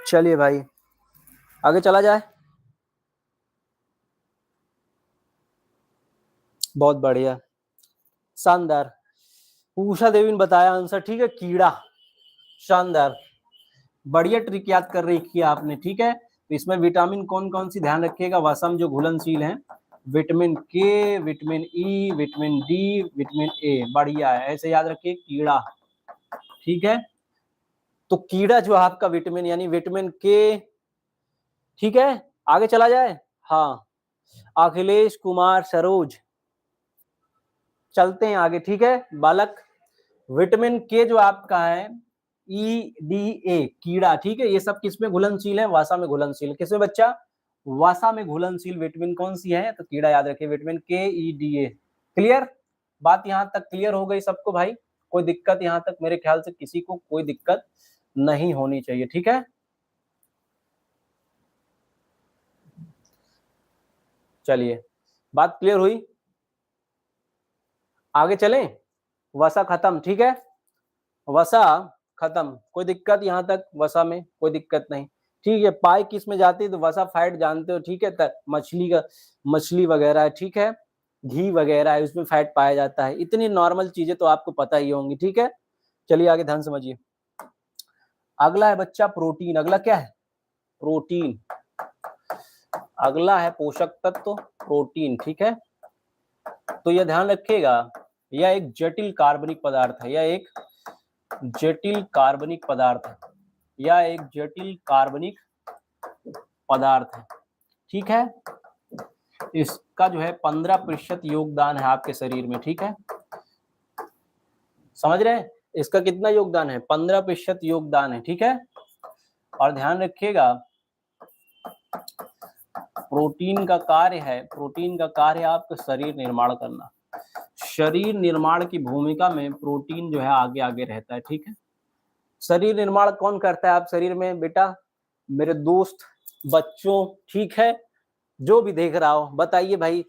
चलिए भाई, आगे चला जाए। बहुत बढ़िया, शानदार। उषा देवी ने बताया आंसर, ठीक है, कीड़ा, शानदार, बढ़िया ट्रिक याद कर रही है आपने। ठीक है, तो इसमें विटामिन कौन कौन सी ध्यान रखिएगा? वसम जो घुलनशील है, विटामिन के, vitamin E, vitamin D, vitamin A, बढ़िया है, ऐसे याद रखिए, कीड़ा। ठीक है, तो कीड़ा जो आपका विटामिन यानी विटामिन के, ठीक है, आगे चला जाए। हाँ, अखिलेश कुमार सरोज, चलते हैं आगे। ठीक है बालक, विटामिन के जो आपका है, ई डी ए, कीड़ा, ठीक है, ये सब किसमें घुलनशील है? वसा में घुलनशील। किसमें बच्चा? वसा में घुलनशील विटामिन कौन सी है? तो कीड़ा याद रखिए, विटामिन के, ई डी ए। क्लियर? बात यहां तक क्लियर हो गई सबको भाई? कोई दिक्कत यहां तक? मेरे ख्याल से किसी को कोई दिक्कत नहीं होनी चाहिए। ठीक है, चलिए, बात क्लियर हुई, आगे चलें। वसा खत्म, ठीक है, वसा खत्म, कोई दिक्कत यहाँ तक, वसा में कोई दिक्कत नहीं, ठीक है। पाई किस में जाती है, तो वसा फैट जानते हो, ठीक है, मछली का, मछली वगैरह है, ठीक है, घी वगैरह है, उसमें फैट पाया जाता है। इतनी नॉर्मल चीजें तो आपको पता ही होंगी, ठीक है। चलिए आगे ध्यान समझिए। अगला है बच्चा प्रोटीन। अगला क्या है, प्रोटीन। अगला है पोषक तत्व प्रोटीन, ठीक है। तो यह ध्यान रखिएगा, यह एक जटिल कार्बनिक पदार्थ है, यह एक जटिल कार्बनिक पदार्थ है, यह एक जटिल कार्बनिक पदार्थ है, ठीक है। इसका जो है 15% योगदान है आपके शरीर में, ठीक है, समझ रहे हैं। इसका कितना योगदान है, 15% योगदान है, ठीक है। और ध्यान रखिएगा, प्रोटीन का कार्य है, प्रोटीन का कार्य आपका शरीर निर्माण करना। शरीर निर्माण की भूमिका में प्रोटीन जो है आगे आगे रहता है, ठीक है। शरीर निर्माण कौन करता है आप शरीर में बेटा, मेरे दोस्त, बच्चों, ठीक है, जो भी देख रहा हो बताइए भाई,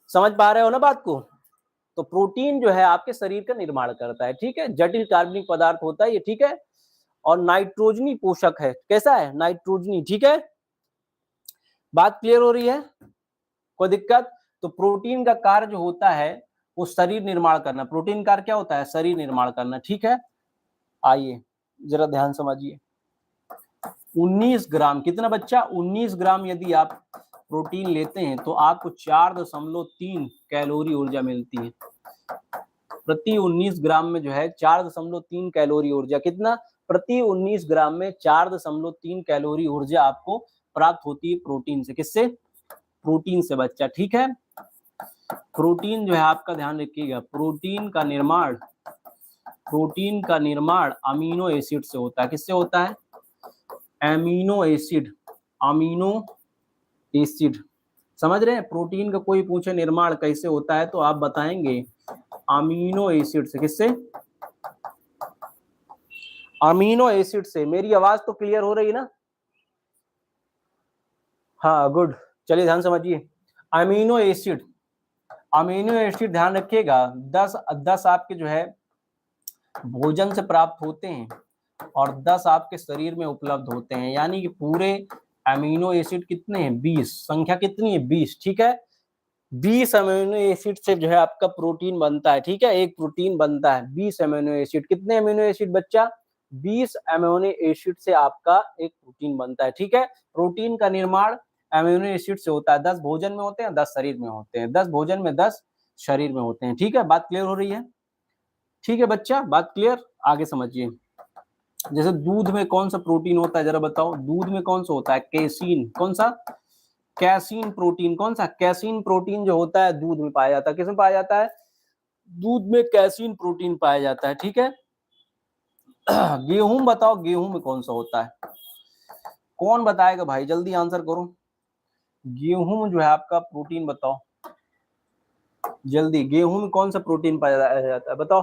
समझ पा रहे हो ना बात को। तो प्रोटीन जो है आपके शरीर का निर्माण करता है, ठीक है, जटिल कार्बनिक पदार्थ होता है ये, ठीक है। और नाइट्रोजनी पोषक है, कैसा है, नाइट्रोजनी, ठीक है। बात क्लियर हो रही है, कोई दिक्कत। तो प्रोटीन का कार्य जो होता है वो शरीर निर्माण करना, प्रोटीन कार्य क्या होता है, शरीर निर्माण करना, ठीक है। आइए जरा ध्यान समझिए, 19 ग्राम, कितना बच्चा, 19 ग्राम यदि आप प्रोटीन लेते हैं तो आपको 4.3 कैलोरी ऊर्जा मिलती है। प्रति 19 ग्राम में जो है 4.3 कैलोरी ऊर्जा, कितना, प्रति 19 ग्राम में 4.3 कैलोरी ऊर्जा आपको प्राप्त होती है प्रोटीन से। किससे, प्रोटीन से बच्चा, ठीक है। प्रोटीन जो है आपका ध्यान रखिएगा, प्रोटीन का निर्माण अमीनो एसिड से होता है। किससे होता है, एमिनो एसिड, अमीनो एसिड, समझ रहे हैं। प्रोटीन का कोई पूछे निर्माण कैसे होता है तो आप बताएंगे अमीनो एसिड से। किससे, अमीनो एसिड से। मेरी आवाज तो क्लियर हो रही है ना, हाँ गुड। चलिए ध्यान समझिए, अमीनो एसिड, अमीनो एसिड ध्यान रखिएगा 10 आपके जो है भोजन से प्राप्त होते हैं और 10 आपके शरीर में उपलब्ध होते हैं, यानी कि पूरे अमीनो एसिड कितने हैं, 20, संख्या कितनी है, 20, ठीक है। 20 अमीनो एसिड से जो है आपका प्रोटीन बनता है, ठीक है, एक प्रोटीन बनता है 20 अमीनो एसिड। कितने अमीनो एसिड बच्चा, 20 अमीनो एसिड से आपका एक प्रोटीन बनता है, ठीक है। प्रोटीन का निर्माण अमीनो एसिड से होता है, 10 भोजन में होते हैं, 10 शरीर में होते हैं, 10 भोजन में 10 शरीर में होते हैं, ठीक है। बात क्लियर हो रही है, ठीक है बच्चा, बात क्लियर। आगे समझिए, जैसे दूध में कौन सा प्रोटीन होता है जरा बताओ, दूध में कौन सा होता है, कैसीन, कौन सा, कैसीन प्रोटीन, कौन सा, कैसीन प्रोटीन जो होता है दूध में पाया जाता है। किसमें पाया जाता है, दूध में कैसीन प्रोटीन पाया जाता है, ठीक है। गेहूं बताओ, गेहूं में कौन सा होता है, कौन बताएगा भाई, जल्दी आंसर करो। गेहूं में जो है आपका प्रोटीन बताओ जल्दी, गेहूं में कौन सा प्रोटीन पाया जाता है बताओ,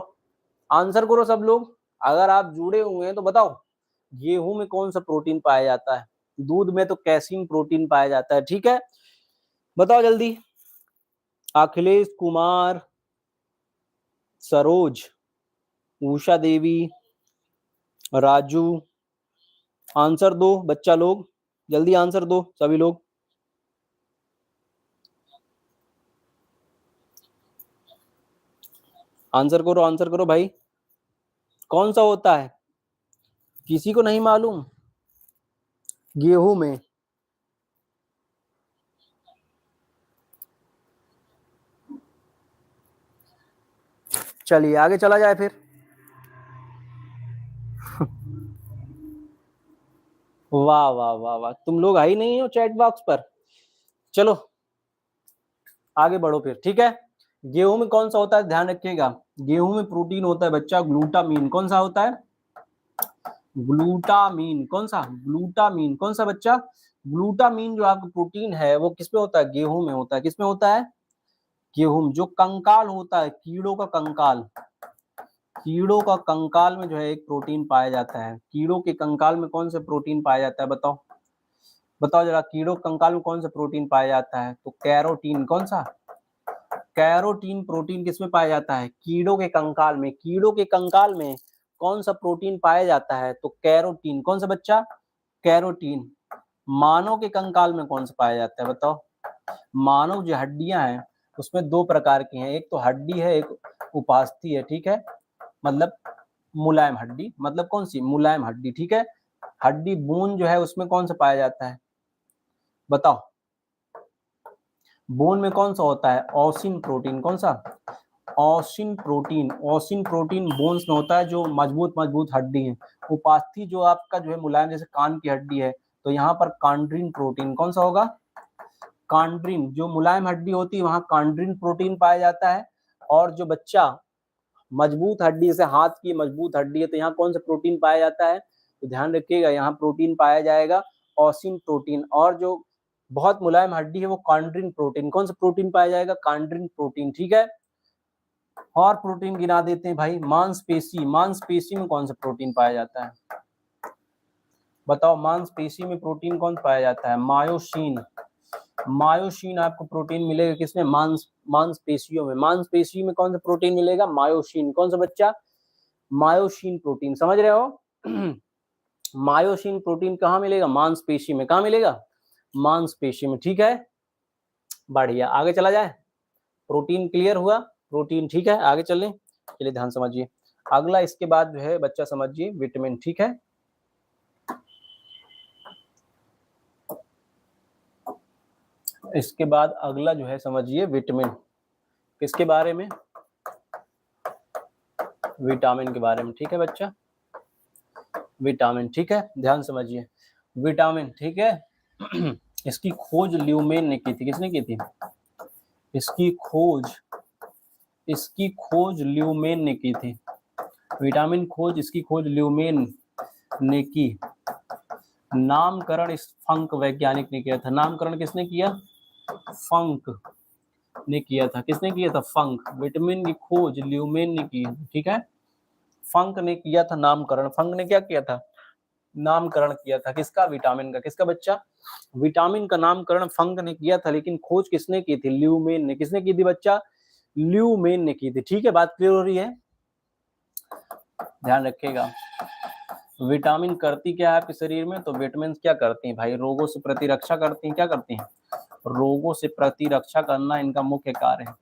आंसर करो सब लोग। अगर आप जुड़े हुए हैं तो बताओ, गेहूं में कौन सा प्रोटीन पाया जाता है, दूध में तो कैसीन प्रोटीन पाया जाता है, ठीक है। बताओ जल्दी, अखिलेश कुमार, सरोज, उषा देवी, राजू, आंसर दो बच्चा लोग, जल्दी आंसर दो सभी लोग। आंसर करो भाई, कौन सा होता है, किसी को नहीं मालूम, गेहूं में। चलिए आगे चला जाए फिर। वाह वाह वाह वाह, तुम लोग आई नहीं हो चैट बॉक्स पर। चलो आगे बढ़ो फिर, ठीक है। गेहूं में कौन सा होता है ध्यान रखिएगा, गेहूं में प्रोटीन होता है बच्चा ग्लूटामीन, कौन सा होता है, ग्लूटामीन, कौन सा, ग्लूटामीन, कौन सा बच्चा, ग्लूटामीन जो आपका प्रोटीन है वो किसमें होता है, गेहूं में होता है। किसमें होता है, गेहूं, जो कंकाल होता है, कीड़ों का कंकाल, कीड़ों का कंकाल में जो है एक प्रोटीन पाया जाता है। कीड़ों के कंकाल में कौन सा प्रोटीन पाया जाता है बताओ, बताओ जरा, कीड़ों के कंकाल में कौन सा प्रोटीन पाया जाता है? तो कैरोटीन। कौन सा? कैरोटीन प्रोटीन किसमें पाया जाता है? कीड़ों के कंकाल में। कीड़ों के कंकाल में कौन सा प्रोटीन पाया जाता है? तो कैरोटीन। कौन सा बच्चा? कैरोटीन। मानव के कंकाल में कौन सा पाया जाता है? बताओ। मानव जो हड्डियां हैं उसमें दो प्रकार की हैं, एक तो हड्डी है, एक उपास्थि है, ठीक है, मतलब मुलायम हड्डी, मतलब कौन सी? मुलायम हड्डी, ठीक है। हड्डी बोन जो है उसमें कौन सा पाया जाता है? बताओ। बोन में कौन सा होता है? ऑसिन प्रोटीन। कौन सा? ऑसिन प्रोटीन। ऑसिन प्रोटीन बोन्स में होता है, जो मजबूत मजबूत हड्डी है। उपास्थि जो आपका जो है मुलायम, जैसे कान की हड्डी है, तो यहाँ पर कांड्रीन प्रोटीन। कौन सा होगा? कांड्रीन। जो मुलायम हड्डी होती है वहां कांड्रीन प्रोटीन पाया जाता है। और जो बच्चा मजबूत हड्डी, जैसे हाथ की मजबूत हड्डी है, तो यहाँ कौन सा प्रोटीन पाया जाता है? तो ध्यान रखिएगा, यहाँ प्रोटीन पाया जाएगा ऑसिन प्रोटीन। और जो बहुत मुलायम हड्डी है वो कांड्रीन प्रोटीन। कौन सा प्रोटीन पाया जाएगा? कांड्रीन प्रोटीन, ठीक है। और प्रोटीन गिना देते हैं भाई। मांसपेशी। मांसपेशी में कौन सा प्रोटीन पाया जाता है? बताओ, मांसपेशी में प्रोटीन कौन पाया जाता है? मायोसिन। मायोसिन आपको प्रोटीन मिलेगा किसमें? मांसपेशियों में। मांसपेशी में कौन सा प्रोटीन मिलेगा? मायोसिन। कौन सा बच्चा? Myosin protein. समझ रहे हो? मायोसिन प्रोटीन कहाँ मिलेगा? मांसपेशी में। कहाँ मिलेगा? मांसपेशी में, ठीक है। बढ़िया, आगे चला जाए। प्रोटीन क्लियर हुआ? प्रोटीन, ठीक है। आगे चलें, चलिए ध्यान समझिए। अगला इसके बाद जो है बच्चा समझिए विटामिन, ठीक है। इसके बाद अगला जो है समझिए विटामिन। किसके बारे में? विटामिन के बारे में, ठीक है बच्चा। विटामिन, ठीक है, ध्यान समझिए। विटामिन, ठीक है। इसकी खोज ल्यूमेन ने की थी। किसने की थी? इसकी खोज ल्यूमेन ने की थी। विटामिन खोज, इसकी खोज ल्यूमेन ने की। नामकरण इस फंक वैज्ञानिक ने किया था। नामकरण किसने किया? फंक ने किया था। किसने किया था? फंक। विटामिन की खोज ल्यूमेन ने की, ठीक है। फंक ने किया था नामकरण। फंक ने क्या किया था? नामकरण किया था। किसका? विटामिन का। किसका बच्चा? विटामिन का नामकरण फंक ने किया था, लेकिन खोज किसने की थी? ल्यूमेन ने। किसने की थी बच्चा? ल्यूमेन ने की थी, ठीक है। बात क्लियर हो रही है? ध्यान रखिएगा। विटामिन करती क्या है आपके शरीर में? तो विटामिन क्या करती हैं भाई? रोगों से प्रतिरक्षा करती हैं। क्या करती हैं? रोगों से प्रतिरक्षा करना इनका मुख्य कार्य है।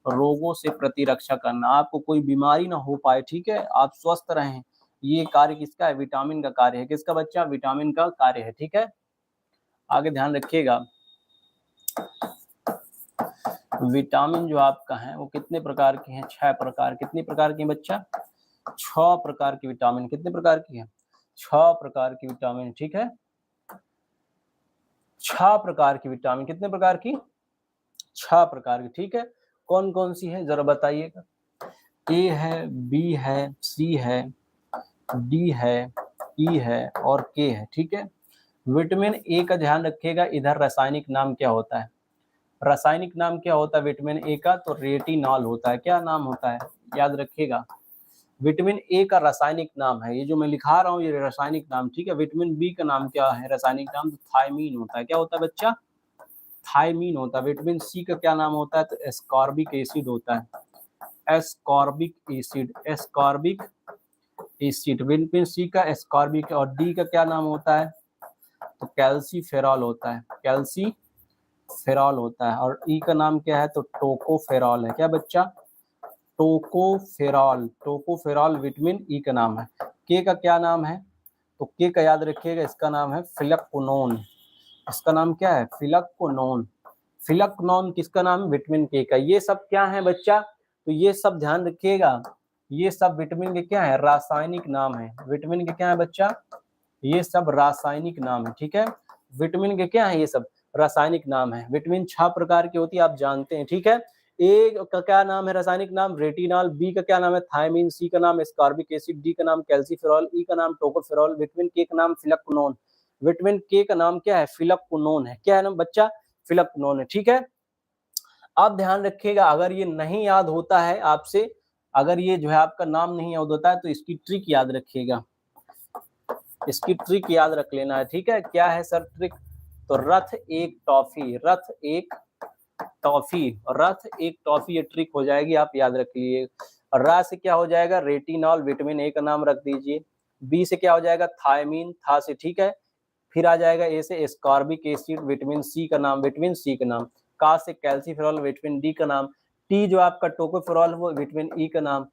रोगों से प्रतिरक्षा करना, आपको कोई बीमारी ना हो पाए, ठीक है, आप स्वस्थ रहें, ये कार्य किसका है? विटामिन का कार्य है। किसका बच्चा? विटामिन का कार्य है, ठीक है। आगे ध्यान रखिएगा। विटामिन जो आपका है वो कितने प्रकार के हैं? 6 प्रकार। कितने प्रकार के बच्चा? 6 प्रकार की विटामिन। कितने प्रकार की है? 6 प्रकार की विटामिन, ठीक है। 6 प्रकार की विटामिन। कितने प्रकार की? 6 प्रकार की, ठीक है। कौन कौन सी है जरा बताइएगा। ए है, बी है, सी है, डी है, ई है और के है, ठीक है। विटामिन ए का ध्यान रखिएगा, इधर रासायनिक नाम क्या होता है? रासायनिक नाम क्या होता है विटामिन ए का? तो रेटिनॉल होता है। क्या नाम होता है? याद रखिएगा। विटामिन ए का रासायनिक नाम है, ये जो मैं लिखा रहा हूँ ये रासायनिक नाम, ठीक है। विटामिन बी का नाम क्या है? रासायनिक नाम तो थायमीन होता है। क्या होता है बच्चा? थायमीन होता है। विटामिन सी का क्या नाम होता है? तो एस्कॉर्बिक एसिड होता है। Ascorbic acid. Ascorbic acid. Vitamin C का एस्कॉर्बिक। और डी का क्या नाम होता है? तो कैल्सीफेरॉल होता है। कैल्सीफेरॉल होता है। और ई का नाम क्या है? तो टोकोफेरॉल है। क्या बच्चा? टोकोफेरॉल। टोकोफेरॉल विटामिन ई का नाम है। के का क्या नाम है? तो के का याद रखिएगा, इसका नाम है फिलक्कोनोन। इसका नाम क्या है? फिलक्कोनोन। फिलक्कोनोन किसका नाम है? विटामिन के का। ये सब क्या है बच्चा? तो ये सब ध्यान रखिएगा, ये सब विटामिन के क्या है? रासायनिक नाम है। विटामिन के क्या है बच्चा? ये सब रासायनिक नाम है, ठीक है। विटामिन के क्या है? ये सब रासायनिक नाम है। विटामिन 6 प्रकार की होती है, आप जानते हैं, ठीक है। ए का क्या नाम है? रासायनिक नाम रेटिनॉल। बी का क्या नाम है? थायमीन। सी का नाम एस्कॉर्बिक एसिड। डी का नाम कैल्सीफेरॉल। ई का नाम टोकोफेरॉल। विटामिन के का नाम फिलक्कोनोन। विटामिन के का नाम क्या है? फिलक्कोनोन है। क्या है नाम बच्चा? फिलक्कोनोन है, ठीक है। अब ध्यान रखिएगा, अगर ये नहीं याद होता है आपसे, अगर ये जो है आपका नाम नहीं याद होता है, तो इसकी ट्रिक याद रखिएगा। इसकी ट्रिक याद रख लेना है, ठीक है। क्या है सर ट्रिक? तो रथ एक टॉफी, रथ एक टॉफी, रथ एक टॉफी, ये ट्रिक हो जाएगी, आप याद रखिए। रा से क्या हो जाएगा, रेटिनॉल, विटामिन ए का नाम रख दीजिए। बी से क्या हो जाएगा, थायमीन, था से, ठीक है। फिर आ जाएगा ए से एस्कॉर्बिक एसिड, विटामिन सी का नाम, विटामिन सी का नाम। का से कैल्सीफेरॉल, विटामिन डी का नाम। टी जो आपका टोकोफेरॉल, वो विटामिन ई का नाम।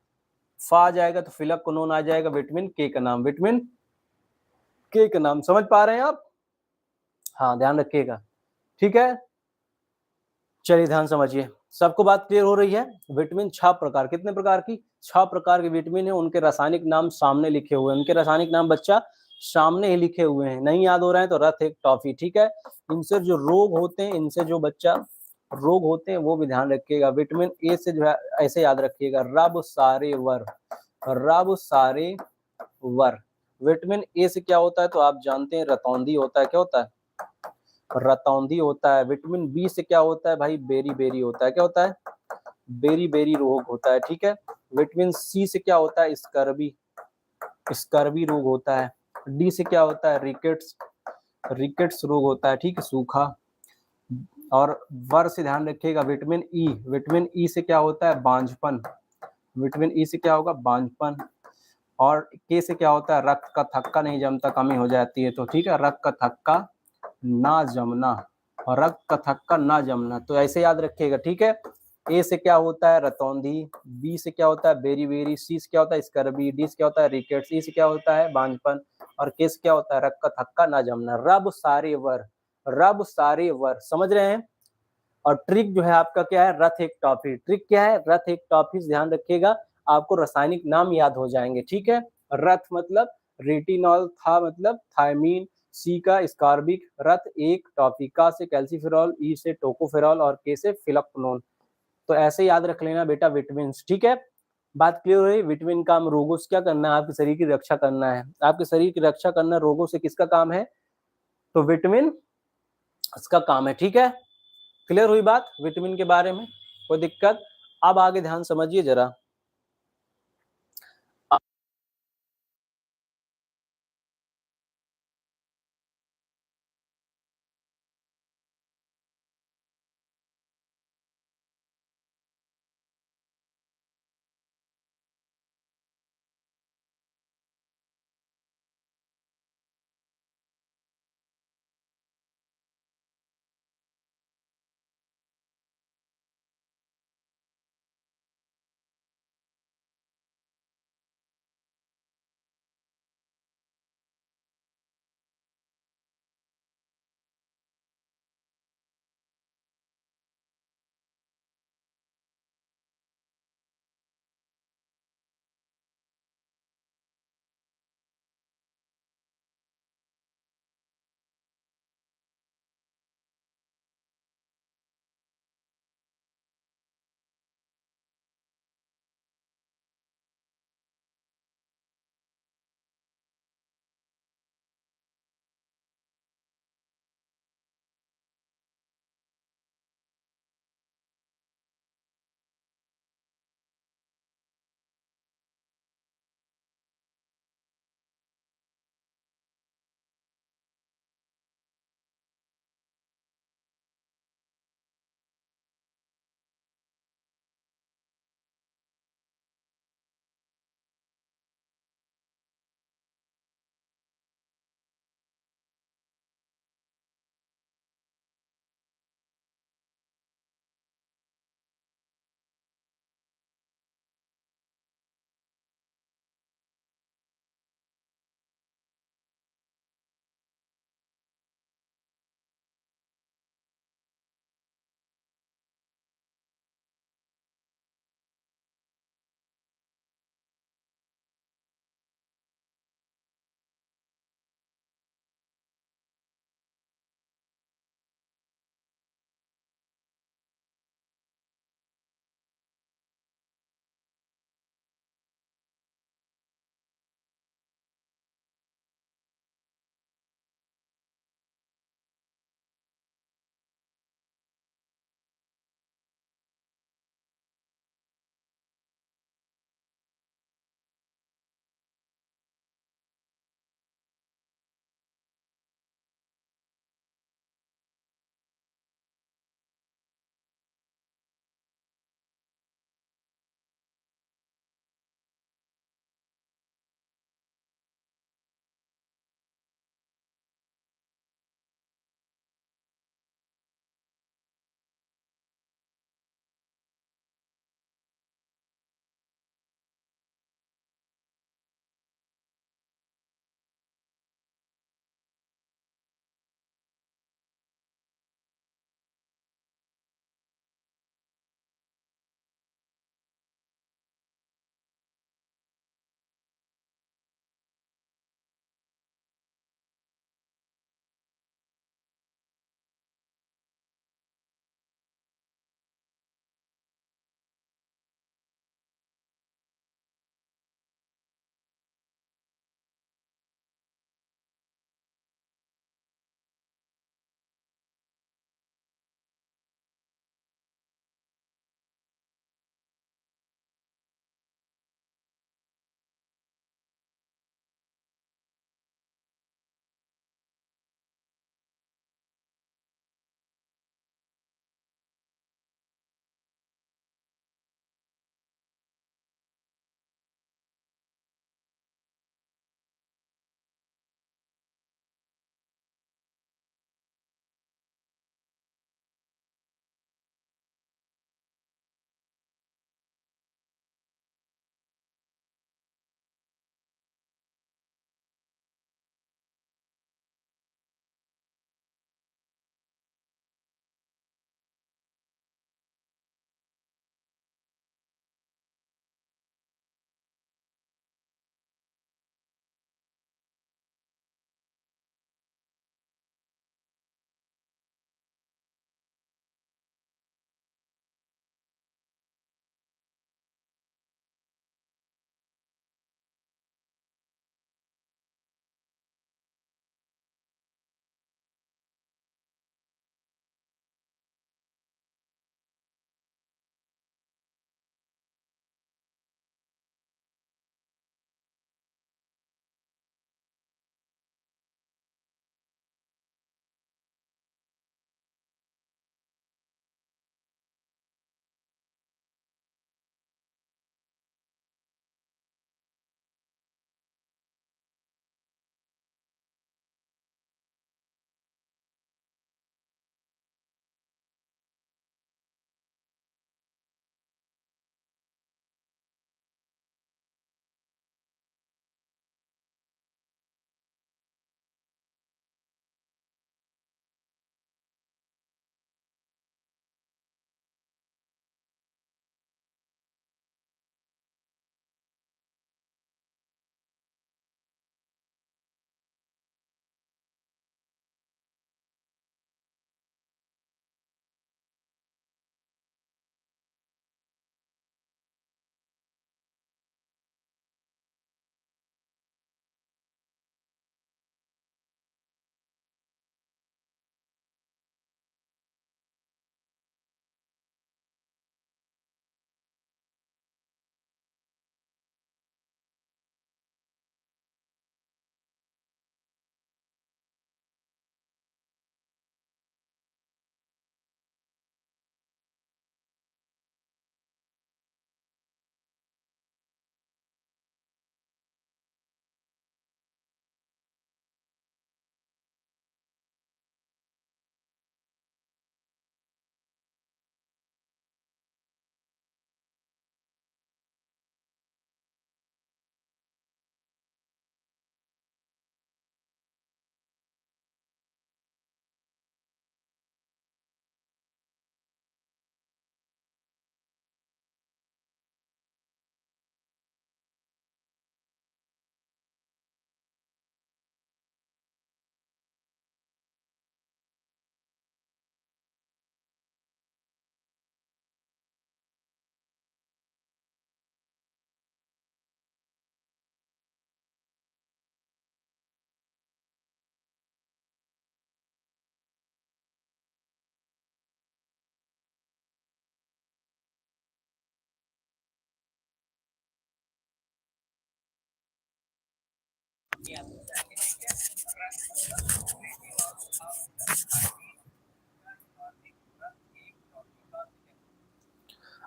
फा आ जाएगा तो फिलकोनोन आ जाएगा, विटामिन के का नाम, विटामिन के का नाम। समझ पा रहे हैं आप? हाँ, ध्यान रखिएगा, ठीक है। चलिए ध्यान समझिए, सबको बात क्लियर हो रही है। विटामिन 6 प्रकार, कितने प्रकार की, 6 प्रकार के विटामिन है, उनके रासायनिक नाम सामने लिखे हुए हैं। उनके रासायनिक नाम बच्चा सामने ही लिखे हुए हैं, नहीं याद हो रहे हैं तो रथ एक टॉफी, ठीक है। इनसे जो रोग होते हैं, इनसे जो बच्चा रोग होते हैं वो भी ध्यान रखिएगा। विटामिन ए से जो है ऐसे याद रखिएगा, रब सारे वर, रब सारे वर। विटामिन ए से क्या होता है तो आप जानते हैं, रतौंधी होता है, क्या होता है, रतौंधी होता है। विटामिन बी से क्या होता है भाई, बेरी बेरी होता है, क्या होता है, बेरी बेरी रोग होता है, ठीक है। विटामिन सी से क्या होता है, स्कर्वी, स्कर्वी रोग होता है। डी से क्या होता है, रिकेट्स, रिकेट्स रोग होता है, ठीक है, सूखा। और वर से ध्यान रखिएगा, विटामिन ई, विटामिन ई से क्या होता है, बांझपन, विटामिन ई से क्या होगा, बांझपन। और के से क्या होता है, रक्त का थक्का नहीं जमता, कमी हो जाती है तो, ठीक है, रक्त का थक्का ना जमना, और रक्त का थक्का ना जमना, तो ऐसे याद रखिएगा, ठीक है। ए से क्या होता है, रतौंधी। बी से क्या होता है, बेरी बेरी। सी से क्या होता है, स्कर्वी। डी से क्या होता है, रिकेट्स। ई से क्या होता है, बांझपन। और के से क्या होता है, रक्त का थक्का ना जमना। रब सारे वर, रब सारे वर, समझ रहे हैं। और ट्रिक जो है आपका क्या है, रथ एक टॉफी। ट्रिक क्या है, रथ एक टॉफी, ध्यान रखिएगा, आपको रासायनिक नाम याद हो जाएंगे, ठीक है। रथ मतलब रेटिनॉल, था मतलब थायमीन, सी का स्कॉर्बिक, रथ एक टॉफी। का से कैल्सीफेरॉल, ई से टोकोफेरॉल और के से फिलकोनोन। तो ऐसे याद रख लेना बेटा विटामिन, ठीक है। बात क्लियर हो रही, विटामिन का हम रोगों से क्या करना है, आपके शरीर की रक्षा करना है। आपके शरीर की रक्षा करना रोगों से किसका काम है, तो विटामिन इसका काम है, ठीक है। क्लियर हुई बात विटामिन के बारे में, कोई दिक्कत? अब आगे ध्यान समझिए जरा।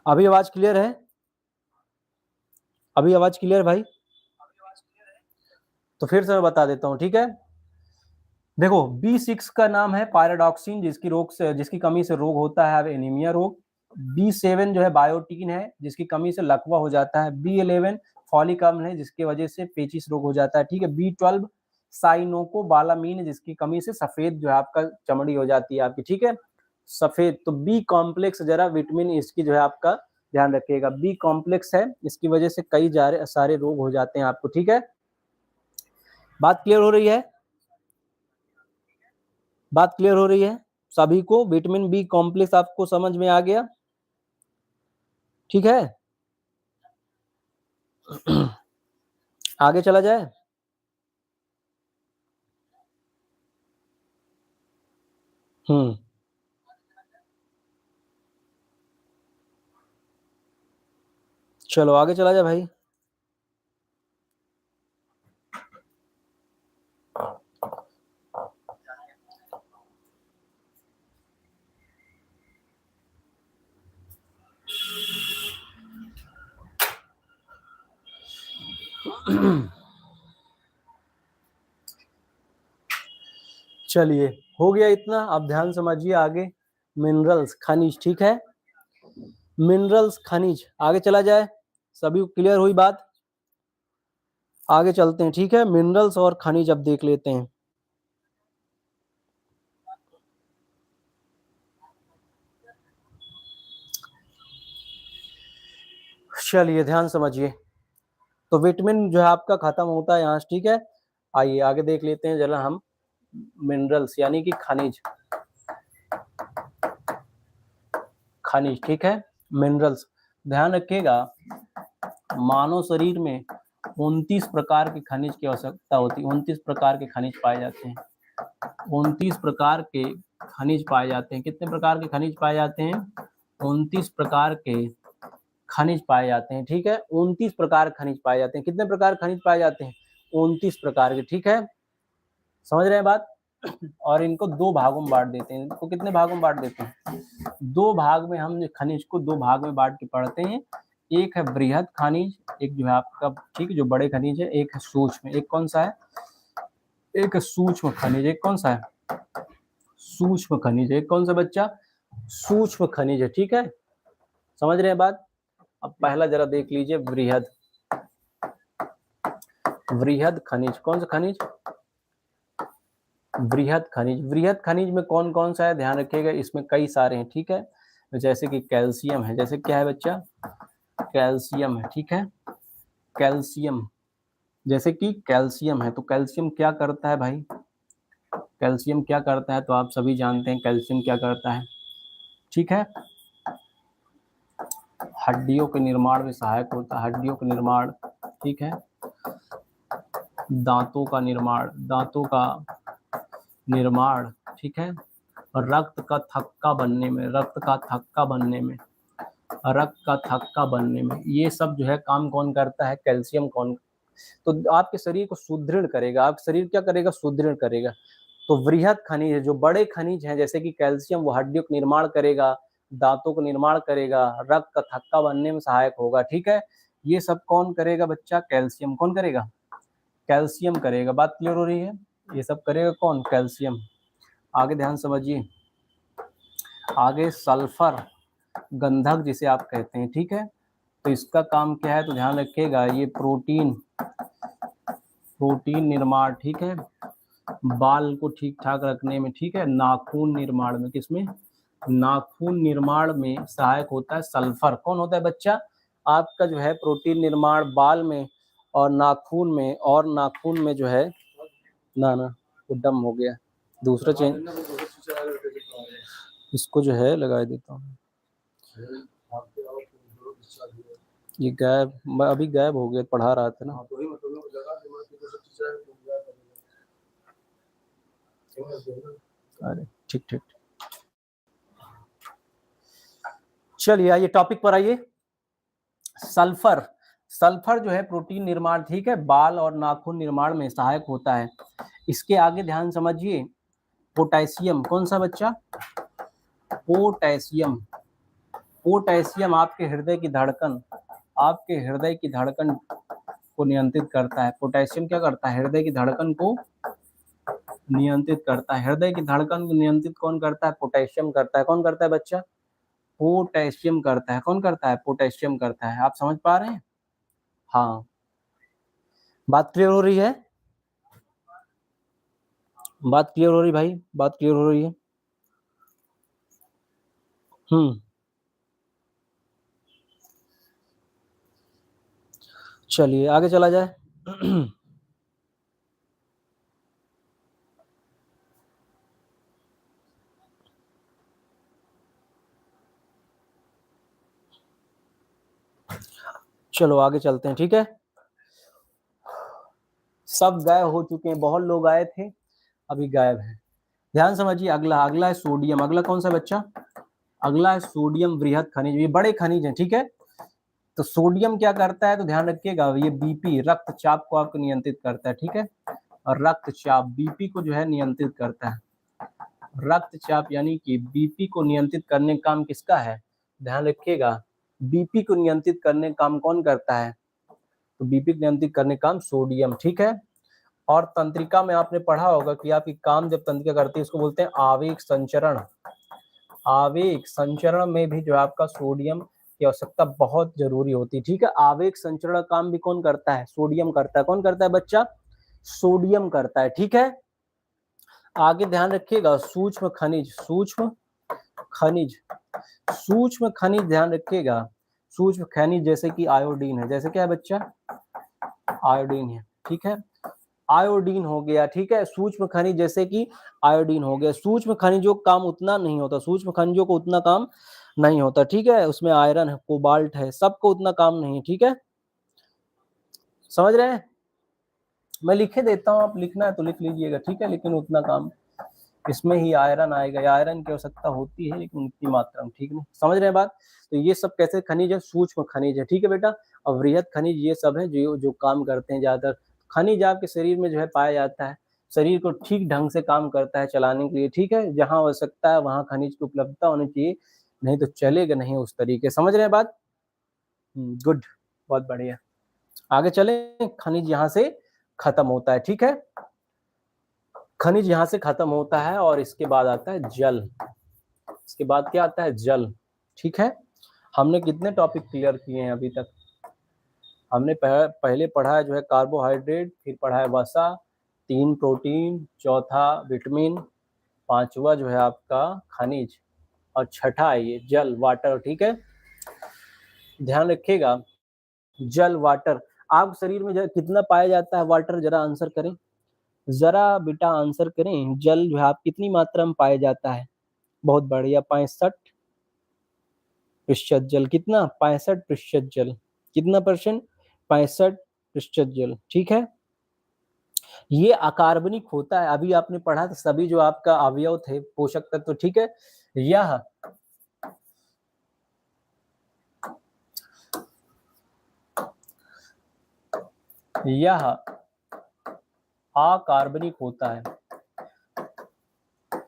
अभी आवाज क्लियर है? अभी आवाज क्लियर भाई? तो फिर से मैं बता देता हूँ, ठीक है। देखो B6 का नाम है पायराडॉक्सिन, जिसकी कमी से रोग होता है एनीमिया रोग। B7 जो है बायोटीन है, जिसकी कमी से लकवा हो जाता है। B11 फॉलिक अम्ल है, जिसकी वजह से पेचिस रोग हो जाता है, ठीक है। B12 साइनोकोबालामीन, जिसकी कमी से सफेद जो है आपका चमड़ी हो जाती है आपकी, ठीक है, सफेद। तो बी कॉम्प्लेक्स जरा विटामिन इसकी जो है आपका ध्यान रखिएगा, बी कॉम्प्लेक्स है, इसकी वजह से कई सारे रोग हो जाते हैं आपको, ठीक है। बात क्लियर हो रही है? बात क्लियर हो रही है सभी को? विटामिन बी कॉम्प्लेक्स आपको समझ में आ गया, ठीक है। आगे चला जाए। चलो आगे चला जाए भाई। चलिए हो गया इतना, अब ध्यान समझिए आगे। मिनरल्स खनिज, ठीक है, मिनरल्स खनिज। आगे चला जाए, सभी को क्लियर हुई बात? आगे चलते हैं, ठीक है। मिनरल्स और खनिज अब देख लेते हैं। चलिए ध्यान समझिए। तो विटामिन जो है आपका खत्म होता है यहाँ से, ठीक है। आइए आगे देख लेते हैं जरा हम मिनरल्स यानी कि खनिज, खनिज, ठीक है। मिनरल्स ध्यान रखिएगा, मानव शरीर में 29 प्रकार के खनिज की आवश्यकता होती है। 29 प्रकार के खनिज पाए जाते हैं। 29 प्रकार के खनिज पाए जाते हैं। कितने प्रकार के खनिज पाए जाते हैं? 29 प्रकार के खनिज पाए जाते हैं, ठीक है। 29 प्रकार खनिज पाए जाते हैं। कितने प्रकार खनिज पाए जाते हैं? 29 प्रकार के, ठीक है। समझ रहे हैं बात? और इनको दो भागों में बांट देते हैं। इनको कितने भागों में बांट देते हैं? दो भाग में। हम खनिज को दो भाग में बांट के पढ़ते हैं। एक है बृहद खनिज, एक जो है आपका, ठीक है, जो बड़े खनिज है। एक है सूक्ष्म। एक कौन सा है? एक सूक्ष्म खनिज। एक कौन सा है? सूक्ष्म खनिज। एक कौन सा बच्चा? सूक्ष्म खनिज है, ठीक है। समझ रहे हैं बात? अब पहला जरा देख लीजिए, बृहद, बृहद खनिज। कौन सा खनिज? बृहद खनिज। बृहद खनिज में कौन कौन सा है ध्यान रखिएगा, इसमें कई सारे हैं, ठीक है। जैसे कि कैल्शियम है। जैसे क्या है बच्चा? कैल्शियम है, ठीक है। कैल्शियम, जैसे कि कैल्शियम है। तो कैल्शियम क्या करता है भाई? कैल्शियम क्या करता है? तो आप सभी जानते हैं कैल्शियम क्या करता है, ठीक है। हड्डियों के निर्माण में सहायक होता है। हड्डियों का निर्माण, ठीक है। दांतों का निर्माण, दांतों का निर्माण, ठीक है। और रक्त का थक्का बनने में, रक्त का थक्का बनने में, रक्त का थक्का बनने में, ये सब जो है काम कौन करता है? कैल्शियम। कौन? तो आपके शरीर को सुदृढ़ करेगा। आपका शरीर क्या करेगा? सुदृढ़ करेगा। तो वृहद खनिज है, जो बड़े खनिज हैं जैसे कि कैल्शियम, वो हड्डियों का निर्माण करेगा, दांतों का निर्माण करेगा, रक्त का थक्का बनने में सहायक होगा, ठीक है। ये सब कौन करेगा बच्चा? कैल्शियम। कौन करेगा? कैल्शियम करेगा। बात क्लियर हो रही है? ये सब करेगा कौन? कैल्शियम। आगे ध्यान समझिए। आगे सल्फर गंधक जिसे आप कहते हैं, ठीक है। तो इसका काम क्या है? तो ध्यान रखिएगा, ये प्रोटीन, प्रोटीन निर्माण, ठीक है। बाल को ठीक ठाक रखने में, ठीक है। नाखून निर्माण में, किसमें? नाखून निर्माण में सहायक होता है सल्फर। कौन होता है बच्चा? आपका जो है प्रोटीन निर्माण बाल में और नाखून में, और नाखून में जो है ना वो डम हो गया, दूसरा चेंज, इसको जो है लगा देता हूँ। ये गायब, अभी गायब हो गया, पढ़ा रहा था ना। अरे ठीक ठीक। चलिए आइए टॉपिक पर आइए। सल्फर, सल्फर जो है प्रोटीन निर्माण, ठीक है, बाल और नाखून निर्माण में सहायक होता है। इसके आगे ध्यान समझिए, पोटेशियम, कौन सा बच्चा, पोटेशियम। पोटेशियम आपके हृदय की धड़कन, आपके हृदय की धड़कन को नियंत्रित करता है। पोटेशियम क्या करता है, हृदय की धड़कन को नियंत्रित करता है। हृदय की धड़कन को नियंत्रित कौन करता है, पोटेशियम करता है। कौन करता है बच्चा, पोटेशियम करता है। कौन करता है, पोटेशियम करता है। आप समझ पा रहे हैं? हाँ, बात क्लियर हो रही है? बात क्लियर हो रही भाई, बात क्लियर हो रही है? चलिए आगे चला जाए। चलो आगे चलते हैं, ठीक है। सब गायब हो चुके हैं, बहुत लोग आए थे, अभी गायब हैं। ध्यान समझिए, अगला अगला है सोडियम। अगला कौन सा बच्चा, अगला है सोडियम वृहत खनिज। ये बड़े खनिज हैं, ठीक है। तो सोडियम क्या करता है, तो ध्यान रखिएगा, ये बीपी, रक्तचाप को आपको नियंत्रित करता है, ठीक है। और रक्तचाप, बीपी को जो है नियंत्रित करता है। रक्तचाप यानी कि बीपी को नियंत्रित करने का काम किसका है, ध्यान रखिएगा, बीपी को नियंत्रित करने का काम कौन करता है, तो बीपी को नियंत्रित करने का काम सोडियम, ठीक है। और तंत्रिका में आपने पढ़ा होगा कि आपकी काम जब तंत्रिका करती है उसको बोलते हैं आवेग संचरण। आवेग संचरण में भी जो आपका सोडियम की आवश्यकता बहुत जरूरी होती है, ठीक है। आवेग संचरण काम भी कौन करता है, सोडियम करता है। कौन करता है बच्चा, सोडियम करता है, ठीक है। आगे ध्यान रखिएगा, सूक्ष्म खनिज, सूक्ष्म खनिज, सूक्ष्म खनिज ध्यान रखिएगा, सूक्ष्म खनिज जैसे कि आयोडीन है, जैसे क्या है बच्चा, आयोडीन है, ठीक है। आयोडीन हो गया, ठीक है। सूक्ष्म खनिज जैसे कि आयोडीन हो गया। सूक्ष्म खनिजों का काम उतना नहीं होता, सूक्ष्म खनिजों को उतना काम नहीं होता, ठीक है। उसमें आयरन है, कोबाल्ट है, सबको उतना काम नहीं है, ठीक है। समझ रहे हैं? मैं लिखे देता हूँ, आप लिखना है तो लिख लीजिएगा, ठीक है। लेकिन उतना काम इसमें ही आयरन आएगा, आयरन की आवश्यकता होती है लेकिन उतनी मात्रा में, ठीक है। समझ रहे हैं बात? तो ये सब कैसे खनिज है, सूक्ष्म खनिज है, ठीक है बेटा। और वृहत खनिज ये सब है जो जो काम करते हैं ज्यादातर। खनिज आपके शरीर में जो है पाया जाता है, शरीर को ठीक ढंग से काम करता है चलाने के लिए, ठीक है। जहाँ आवश्यकता है वहाँ खनिज की उपलब्धता होनी चाहिए, नहीं तो चलेगा नहीं उस तरीके। समझ रहे हैं बात? गुड, बहुत बढ़िया। आगे चले, खनिज यहाँ से खत्म होता है, ठीक है। खनिज यहाँ से खत्म होता है और इसके बाद आता है जल। इसके बाद क्या आता है, जल, ठीक है। हमने कितने टॉपिक क्लियर किए हैं अभी तक? हमने पहले पढ़ा है जो है कार्बोहाइड्रेट, फिर पढ़ा है वसा, 3 प्रोटीन, चौथा विटामिन, 5वां जो है आपका खनिज, और छठा है ये जल, वाटर, ठीक है। ध्यान रखिएगा, जल, वाटर, आप शरीर में कितना पाया जाता है वाटर, जरा आंसर करें, जरा बेटा आंसर करें। जल जो है आप कितनी मात्रा में पाया जाता है? बहुत बढ़िया, 65% जल। कितना, 65% जल। कितना परसेंट, 65% जल, ठीक है। ये अकार्बनिक होता है, अभी आपने पढ़ा था सभी जो आपका अवयव थे पोषक तत्व, ठीक है। यह अकार्बनिक होता है,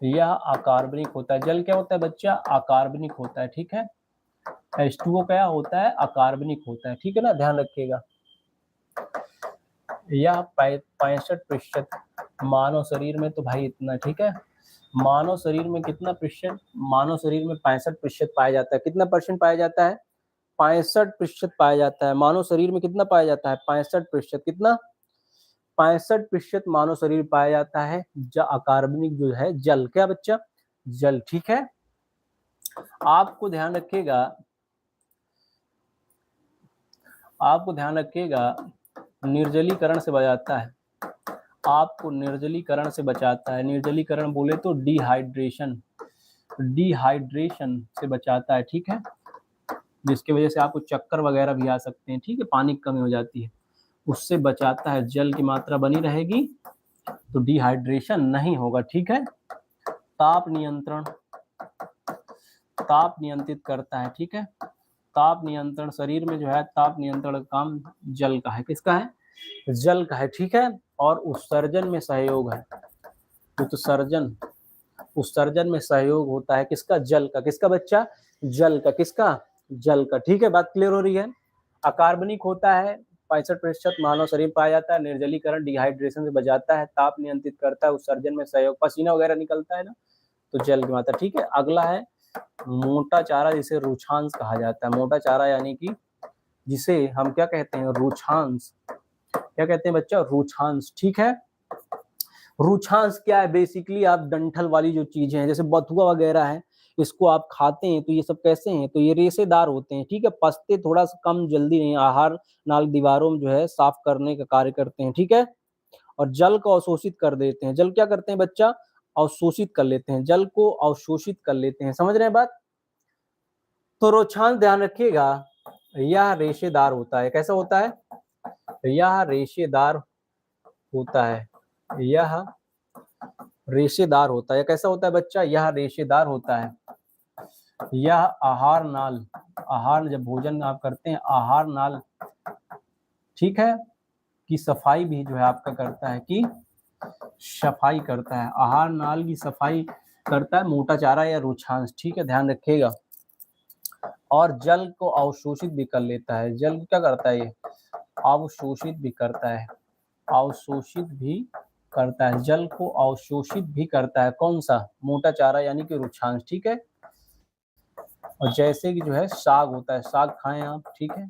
यह अकार्बनिक होता है। जल क्या होता है बच्चा, अकार्बनिक होता है, ठीक है। H2O क्या होता है, अकार्बनिक होता है, ठीक है ना, ध्यान रखिएगा। यह 65% मानव शरीर में, तो भाई इतना, ठीक है। मानव शरीर में कितना प्रतिशत, मानव शरीर में 65% पाया जाता है। कितना परसेंट पाया जाता है, 65% पाया जाता है। मानव शरीर में कितना पाया जाता है, 65%। कितना, 65% मानव शरीर पाया जाता है अकार्बनिक जो है जल। क्या बच्चा, जल, ठीक है। आपको ध्यान रखिएगा, आपको ध्यान रखिएगा, निर्जलीकरण से बचाता है, आपको निर्जलीकरण से बचाता है। निर्जलीकरण बोले तो डिहाइड्रेशन, डिहाइड्रेशन से बचाता है, ठीक है। जिसकी वजह से आपको चक्कर वगैरह भी आ सकते हैं, ठीक है, पानी की कमी हो जाती है, उससे बचाता है। जल की मात्रा बनी रहेगी तो डिहाइड्रेशन नहीं होगा, ठीक है। ताप नियंत्रण, ताप नियंत्रित करता है, ठीक है। ताप नियंत्रण, शरीर में जो है ताप नियंत्रण का काम जल का है। किसका है? जल का है, ठीक है। और उत्सर्जन में सहयोग है, उत्सर्जन, उत्सर्जन में सहयोग होता है किसका? जल का। किसका बच्चा? जल का। किसका? जल का, ठीक है। बात क्लियर हो रही है। अकार्बनिक होता है 65% मानव शरीर में पाया जाता है। निर्जलीकरण, डिहाइड्रेशन से बचाता है, ताप नियंत्रित करता है, उत्सर्जन में सहयोग, पसीना वगैरह निकलता है ना, तो जल की मात्रा, ठीक है। अगला है मोटा चारा, जिसे रुक्षांश कहा जाता है। मोटा चारा यानी कि जिसे हम क्या कहते हैं? रुक्षांश। क्या कहते हैं बच्चा? रुक्षांश, ठीक है। रुक्षांश क्या है? बेसिकली आप डंठल वाली जो चीजें हैं, जैसे बथुआ वगैरह है, इसको आप खाते हैं तो ये सब कैसे हैं? तो ये रेशेदार होते हैं, ठीक है। पचते थोड़ा सा कम, जल्दी नहीं। आहार नाल दीवारों में जो है साफ करने का कार्य करते हैं, ठीक है। और जल को अवशोषित कर देते हैं। जल क्या करते हैं बच्चा? अवशोषित कर लेते हैं, जल को अवशोषित कर लेते हैं। समझ रहे हैं बात? तो रुक्षांश ध्यान रखिएगा, यह रेशेदार होता है। कैसा होता है? यह रेशेदार होता है। यह रेशेदार होता है। कैसा होता है बच्चा? यह रेशेदार होता है। यह आहार नाल, आहार जब भोजन आप करते हैं, आहार नाल, ठीक है, की सफाई भी जो है आपका करता है, कि सफाई करता है। आहार नाल की सफाई करता है मोटा चारा या रुक्षांश, ठीक है, ध्यान रखिएगा। और जल को अवशोषित भी कर लेता है। जल क्या करता है? ये अवशोषित भी करता है, अवशोषित भी करता है, जल को अवशोषित भी करता है। कौन सा? मोटा चारा यानी कि रुक्षांश, ठीक है। और जैसे कि जो है साग होता है, साग खाएं आप, ठीक है,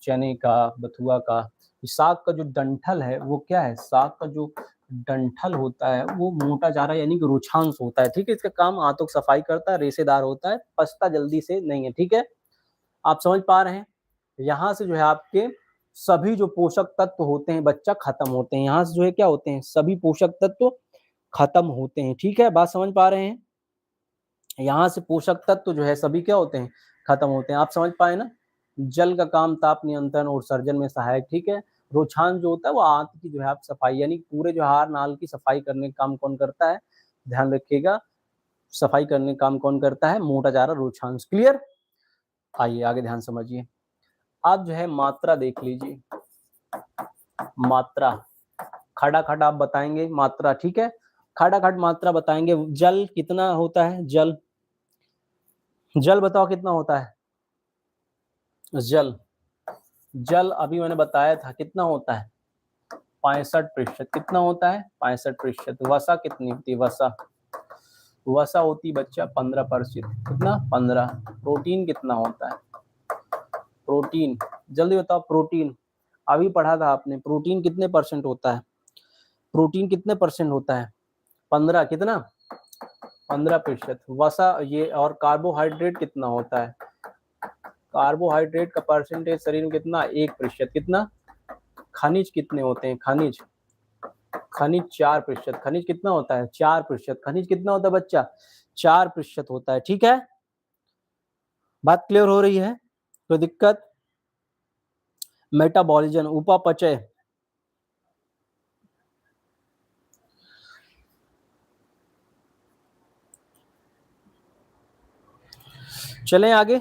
चने का, बथुआ का। साग का जो डंठल है वो क्या है? साग का जो डंठल होता है वो मोटा चारा यानी कि रुक्षांश होता है, ठीक है। इसका काम आंतों की सफाई करता है, रेशेदार होता है, पचता जल्दी से नहीं है, ठीक है। आप समझ पा रहे हैं? यहाँ से जो है आपके सभी जो पोषक तत्व होते हैं बच्चा खत्म होते हैं। यहाँ से जो है क्या होते हैं? सभी पोषक तत्व खत्म होते हैं, ठीक है। बात समझ पा रहे हैं? यहाँ से पोषक तत्व जो है सभी क्या होते हैं? खत्म होते हैं। आप समझ पाए ना? जल का काम ताप नियंत्रण और सर्जन में सहायक, ठीक है। रुक्षांश जो होता है वो आंत की जो है आप सफाई, यानी पूरे जो आहार नाल की सफाई करने का काम कौन करता है? ध्यान रखिएगा, सफाई करने का काम कौन करता है? मोटा चारा, रुक्षांश। क्लियर? आइए आगे ध्यान समझिए। आप जो है मात्रा देख लीजिए, मात्रा, खड़ा खट आप बताएंगे मात्रा, ठीक है। खड़ा खट मात्रा बताएंगे। जल कितना होता है? जल, जल बताओ कितना होता है? जल, जल अभी मैंने बताया था कितना होता है? 65%। कितना होता है? 65%। वसा कितनी होती है? वसा, वसा होती बच्चा 15%। कितना? 15। प्रोटीन कितना होता है? प्रोटीन जल्दी बताओ। प्रोटीन अभी पढ़ा था आपने, प्रोटीन कितने परसेंट होता है? प्रोटीन कितने परसेंट होता है? 15। कितना? 15%। वसा ये, और कार्बोहाइड्रेट कितना होता है? कार्बोहाइड्रेट का परसेंटेज शरीर में कितना? 1%। कितना? खनिज कितने होते हैं? खनिज, खनिज 4%। खनिज कितना होता है? 4%। खनिज कितना होता है बच्चा? 4% होता है, ठीक है। बात क्लियर हो रही है? कोई दिक्कत? मेटाबॉलिज्म, उपापचय, चलें आगे।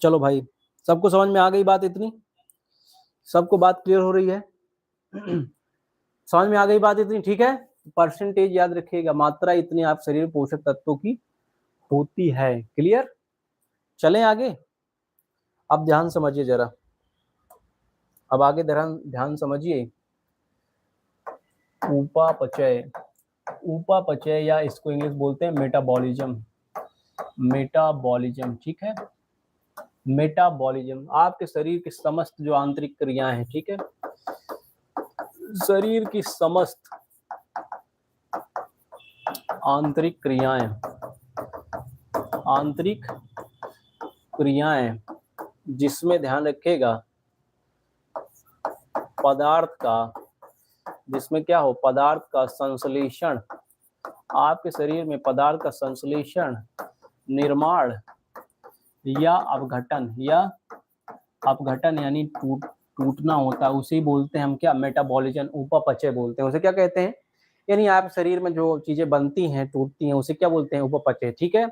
चलो भाई, सबको समझ में आ गई बात? इतनी सबको बात क्लियर हो रही है? समझ में आ गई बात इतनी, ठीक है। परसेंटेज याद रखिएगा, मात्रा इतनी आप शरीर पोषक तत्वों की होती है। क्लियर? चलें आगे। अब ध्यान समझिए जरा, अब आगे ध्यान ध्यान समझिए। उपापचय, उपापचय या इसको इंग्लिश बोलते हैं मेटाबॉलिज्म, मेटाबॉलिज्म, ठीक है। मेटाबॉलिज्म आपके शरीर की समस्त जो आंतरिक क्रियाएं हैं, ठीक है, शरीर की समस्त आंतरिक क्रियाएं, आंतरिक क्रियाएं जिसमें ध्यान रखिएगा पदार्थ का, जिसमें क्या हो? पदार्थ का संश्लेषण, आपके शरीर में पदार्थ का संश्लेषण, निर्माण या अपघटन, या अपघटन यानी टूटना होता है, उसे ही बोलते हैं हम क्या, मेटाबॉलिज्म, उपापचय बोलते हैं। उसे क्या कहते हैं, यानी आप शरीर में जो चीजें बनती हैं, टूटती हैं, उसे क्या बोलते हैं, उपापचय। ठीक है,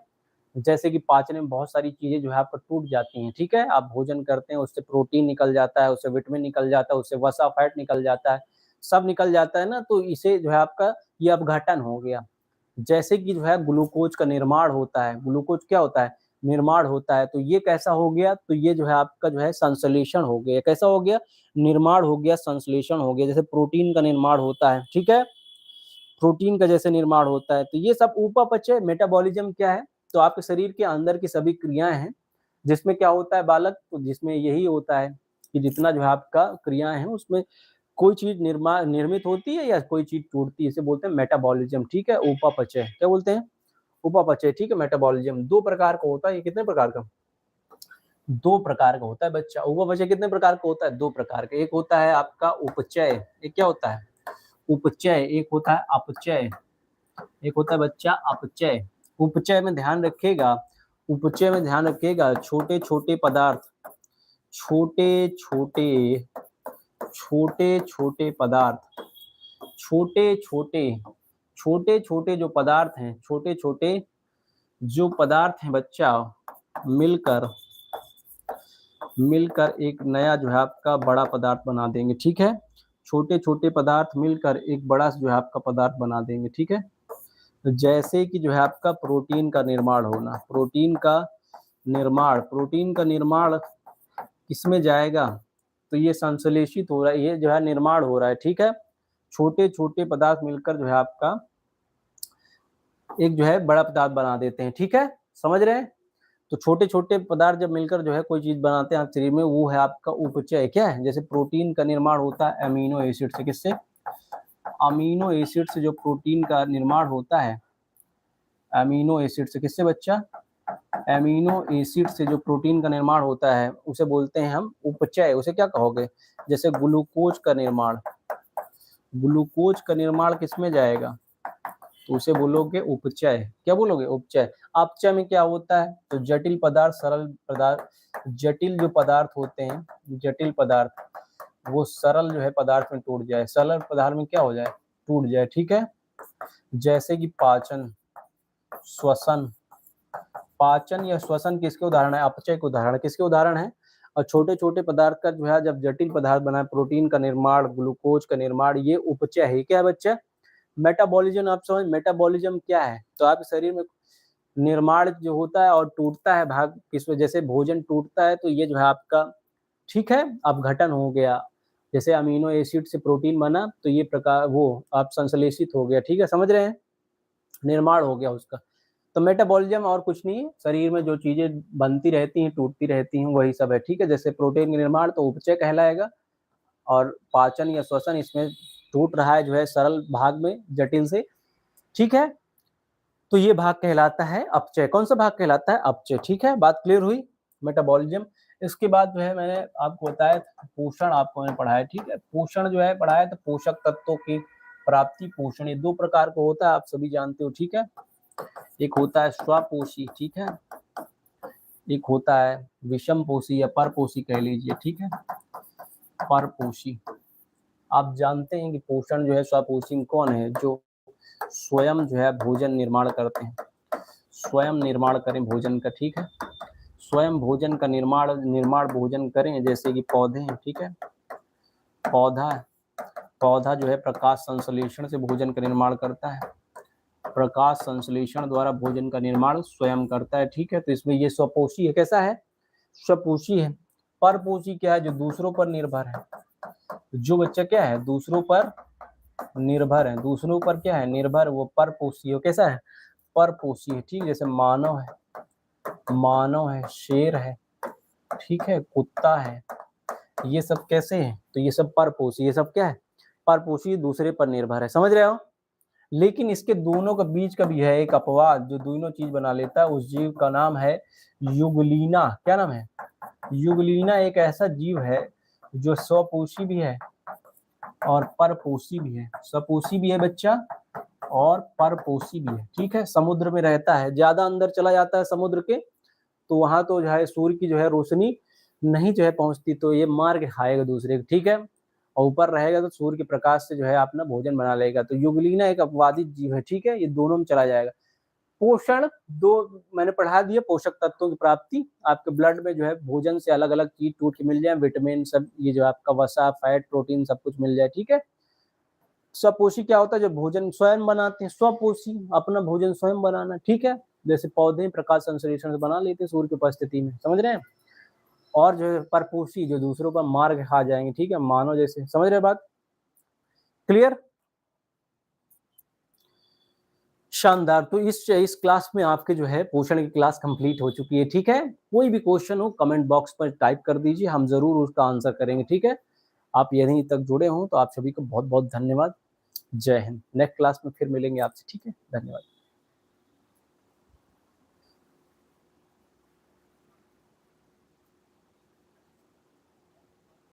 जैसे कि पाचन में बहुत सारी चीजें जो है आपको टूट जाती हैं। ठीक है, आप भोजन करते हैं, उससे प्रोटीन निकल जाता है, उससे विटामिन निकल जाता है, उससे वसा फैट निकल जाता है, सब निकल जाता है ना, तो इसे जो है आपका ये अपघटन हो गया। जैसे कि जो है ग्लूकोज का निर्माण होता है, ग्लूकोज क्या होता है, निर्माण होता है, तो ये कैसा हो गया, तो ये जो है आपका जो है संश्लेषण हो गया। कैसा हो गया, निर्माण हो गया, संश्लेषण हो गया। जैसे प्रोटीन का निर्माण होता है, ठीक है, प्रोटीन का जैसे निर्माण होता है, तो ये सब उपापचय। मेटाबॉलिज्म क्या है, तो आपके शरीर के अंदर की सभी क्रियाएं हैं, जिसमें क्या होता है बालक, तो जिसमें यही होता है कि जितना जो है आपका क्रियाएं हैं, उसमें कोई चीज निर्मित होती है या कोई चीज टूटती है, इसे बोलते हैं मेटाबॉलिज्म। ठीक है, उपापचय क्या बोलते हैं, उपापचय। ठीक है, मेटाबॉलिज्म दो प्रकार का होता है। ये कितने प्रकार का, दो प्रकार का होता है बच्चा। उपापचय कितने प्रकार का होता है, दो प्रकार का। एक होता है आपका उपचय, एक क्या होता है, उपचय, एक होता है अपचय, एक होता है बच्चा अपचय। उपचय में ध्यान रखिएगा, उपचय में ध्यान रखिएगा, छोटे छोटे पदार्थ, छोटे छोटे छोटे छोटे पदार्थ, छोटे छोटे छोटे छोटे जो पदार्थ हैं, छोटे छोटे जो पदार्थ हैं बच्चा, मिलकर मिलकर एक नया जो है आपका बड़ा पदार्थ बना देंगे। ठीक है, छोटे छोटे पदार्थ मिलकर एक बड़ा जो है आपका पदार्थ बना देंगे। ठीक है, जैसे कि जो है आपका प्रोटीन का निर्माण होना, प्रोटीन का निर्माण, प्रोटीन का निर्माण किसमें जाएगा, तो ये संश्लेषित हो रहा है, ये जो है निर्माण हो रहा है। ठीक है, छोटे छोटे पदार्थ मिलकर जो है आपका एक जो है बड़ा पदार्थ बना देते हैं। ठीक है, समझ रहे हैं, तो छोटे छोटे पदार्थ जब मिलकर जो है कोई चीज बनाते हैं आप शरीर में, वो है आपका उपचय। क्या है, जैसे प्रोटीन का निर्माण होता है अमीनो एसिड से, किससे, अमीनो एसिड से जो प्रोटीन का निर्माण होता है, अमीनो एसिड से, किससे बच्चा, अमीनो एसिड से जो प्रोटीन का निर्माण होता है, उसे बोलते हैं हम उपचय। उसे क्या कहोगे, जैसे ग्लूकोज का निर्माण, ग्लूकोज का निर्माण किसमें जाएगा, तो उसे बोलोगे उपचय। क्या बोलोगे, उपचय। अपचय में क्या होता है, तो जटिल पदार्थ, सरल पदार्थ, जटिल जो पदार्थ होते हैं, जटिल पदार्थ वो सरल जो है पदार्थ में टूट जाए, सरल पदार्थ में क्या हो जाए, टूट जाए। ठीक है, जैसे कि पाचन, श्वसन, पाचन या श्वसन किसके उदाहरण है, अपचय के उदाहरण, किसके उदाहरण है। और छोटे छोटे पदार्थ का जो है जब जटिल पदार्थ बना, प्रोटीन का निर्माण, ग्लूकोज का निर्माण, ये उपचय है। क्या है बच्चा, मेटाबॉलिज्म। आप समझ, मेटाबॉलिज्म क्या है, तो आप शरीर में निर्माण जो होता है और टूटता है भाग किस वजह से, भोजन टूटता है, तो ये जो है आपका, ठीक है, अपघटन हो गया। जैसे अमीनो एसिड से प्रोटीन बना, तो ये प्रकार वो आप संश्लेषित हो गया। ठीक है, समझ रहे हैं, निर्माण हो गया उसका। तो मेटाबॉलिज्म और कुछ नहीं है, शरीर में जो चीजें बनती रहती हैं, टूटती रहती हैं, वही सब है। ठीक है, जैसे प्रोटीन का निर्माण तो उपचय कहलाएगा, और पाचन या श्वसन इसमें टूट रहा है जो है सरल भाग में, जटिल से। ठीक है, तो ये भाग कहलाता है अपचय। कौन सा भाग कहलाता है, अपचय। ठीक है, बात क्लियर हुई, मेटाबॉलिज्म। इसके बाद जो है मैंने आपको बताया पोषण, आपको मैंने पढ़ाया। ठीक है, पोषण जो है पढ़ाया, तो पोषक तत्वों की प्राप्ति, पोषण, ये दो प्रकार का होता है, आप सभी जानते हो। ठीक है, एक होता है स्वपोषी, ठीक है, एक होता है विषम पोषी या परपोषी कह लीजिए। ठीक है, परपोषी। आप जानते हैं कि पोषण जो है स्वपोषी कौन है, जो स्वयं जो है भोजन निर्माण करते हैं, स्वयं निर्माण करें भोजन का। ठीक है, स्वयं भोजन का निर्माण भोजन करें, जैसे कि पौधे हैं। ठीक है, पौधा जो है प्रकाश संश्लेषण से भोजन का निर्माण करता है, प्रकाश संश्लेषण द्वारा भोजन का निर्माण स्वयं करता है। ठीक है, तो इसमें ये स्वपोषी है। कैसा है, स्वपोषी है। परपोषी क्या है, जो दूसरों पर निर्भर है, जो बच्चा क्या है, दूसरों पर निर्भर है, दूसरों पर क्या है, निर्भर, वो परपोषी है। कैसा है, परपोषी है। ठीक, जैसे मानव है, मानव है, शेर है, ठीक है, कुत्ता है, ये सब कैसे हैं, तो ये सब परपोषी, ये सब क्या है, परपोषी, दूसरे पर निर्भर है। समझ रहे हो, लेकिन इसके दोनों के बीच का भी है एक अपवाद, जो दोनों चीज बना लेता है, उस जीव का नाम है युगलीना। क्या नाम है, युगलीना। एक ऐसा जीव है जो स्वपोषी भी है और परपोषी भी है, स्वपोषी भी है बच्चा और परपोषी भी है। ठीक है, समुद्र में रहता है, ज्यादा अंदर चला जाता है समुद्र के, तो वहां तो जो है सूर्य की जो है रोशनी नहीं जो है पहुंचती तो ये मार के खाएगा दूसरे को, ठीक है। और ऊपर रहेगा तो सूर्य के प्रकाश से जो है अपना भोजन बना लेगा। तो युगलीना एक अपवादित जीव है, ठीक है, ये दोनों में चला जाएगा। पोषण दो मैंने पढ़ा दिया, पोषक तत्वों की प्राप्ति आपके ब्लड में जो है भोजन से अलग अलग चीज टूट के मिल जाए, विटामिन सब, ये जो आपका वसा, फैट, प्रोटीन सब कुछ मिल जाए, ठीक है। स्वपोषी क्या होता है, जो भोजन स्वयं बनाते हैं, स्वपोषी अपना भोजन स्वयं बनाना, ठीक है। जैसे पौधे प्रकाश संश्लेषण से बना लेते हैं सूर्य की उपस्थिति में, समझ रहे हैं। और जो है परपोषी, जो दूसरों पर मार के खा जाएंगे, ठीक है, मानव जैसे, समझ रहे बात, क्लियर। शानदार। तो इस क्लास में आपके जो है पोषण की क्लास कंप्लीट हो चुकी है, ठीक है। कोई भी क्वेश्चन हो कमेंट बॉक्स पर टाइप कर दीजिए, हम जरूर उसका आंसर करेंगे, ठीक है। आप यहीं तक जुड़े हों तो आप सभी को बहुत बहुत धन्यवाद। जय हिंद। नेक्स्ट क्लास में फिर मिलेंगे आपसे, ठीक है, धन्यवाद।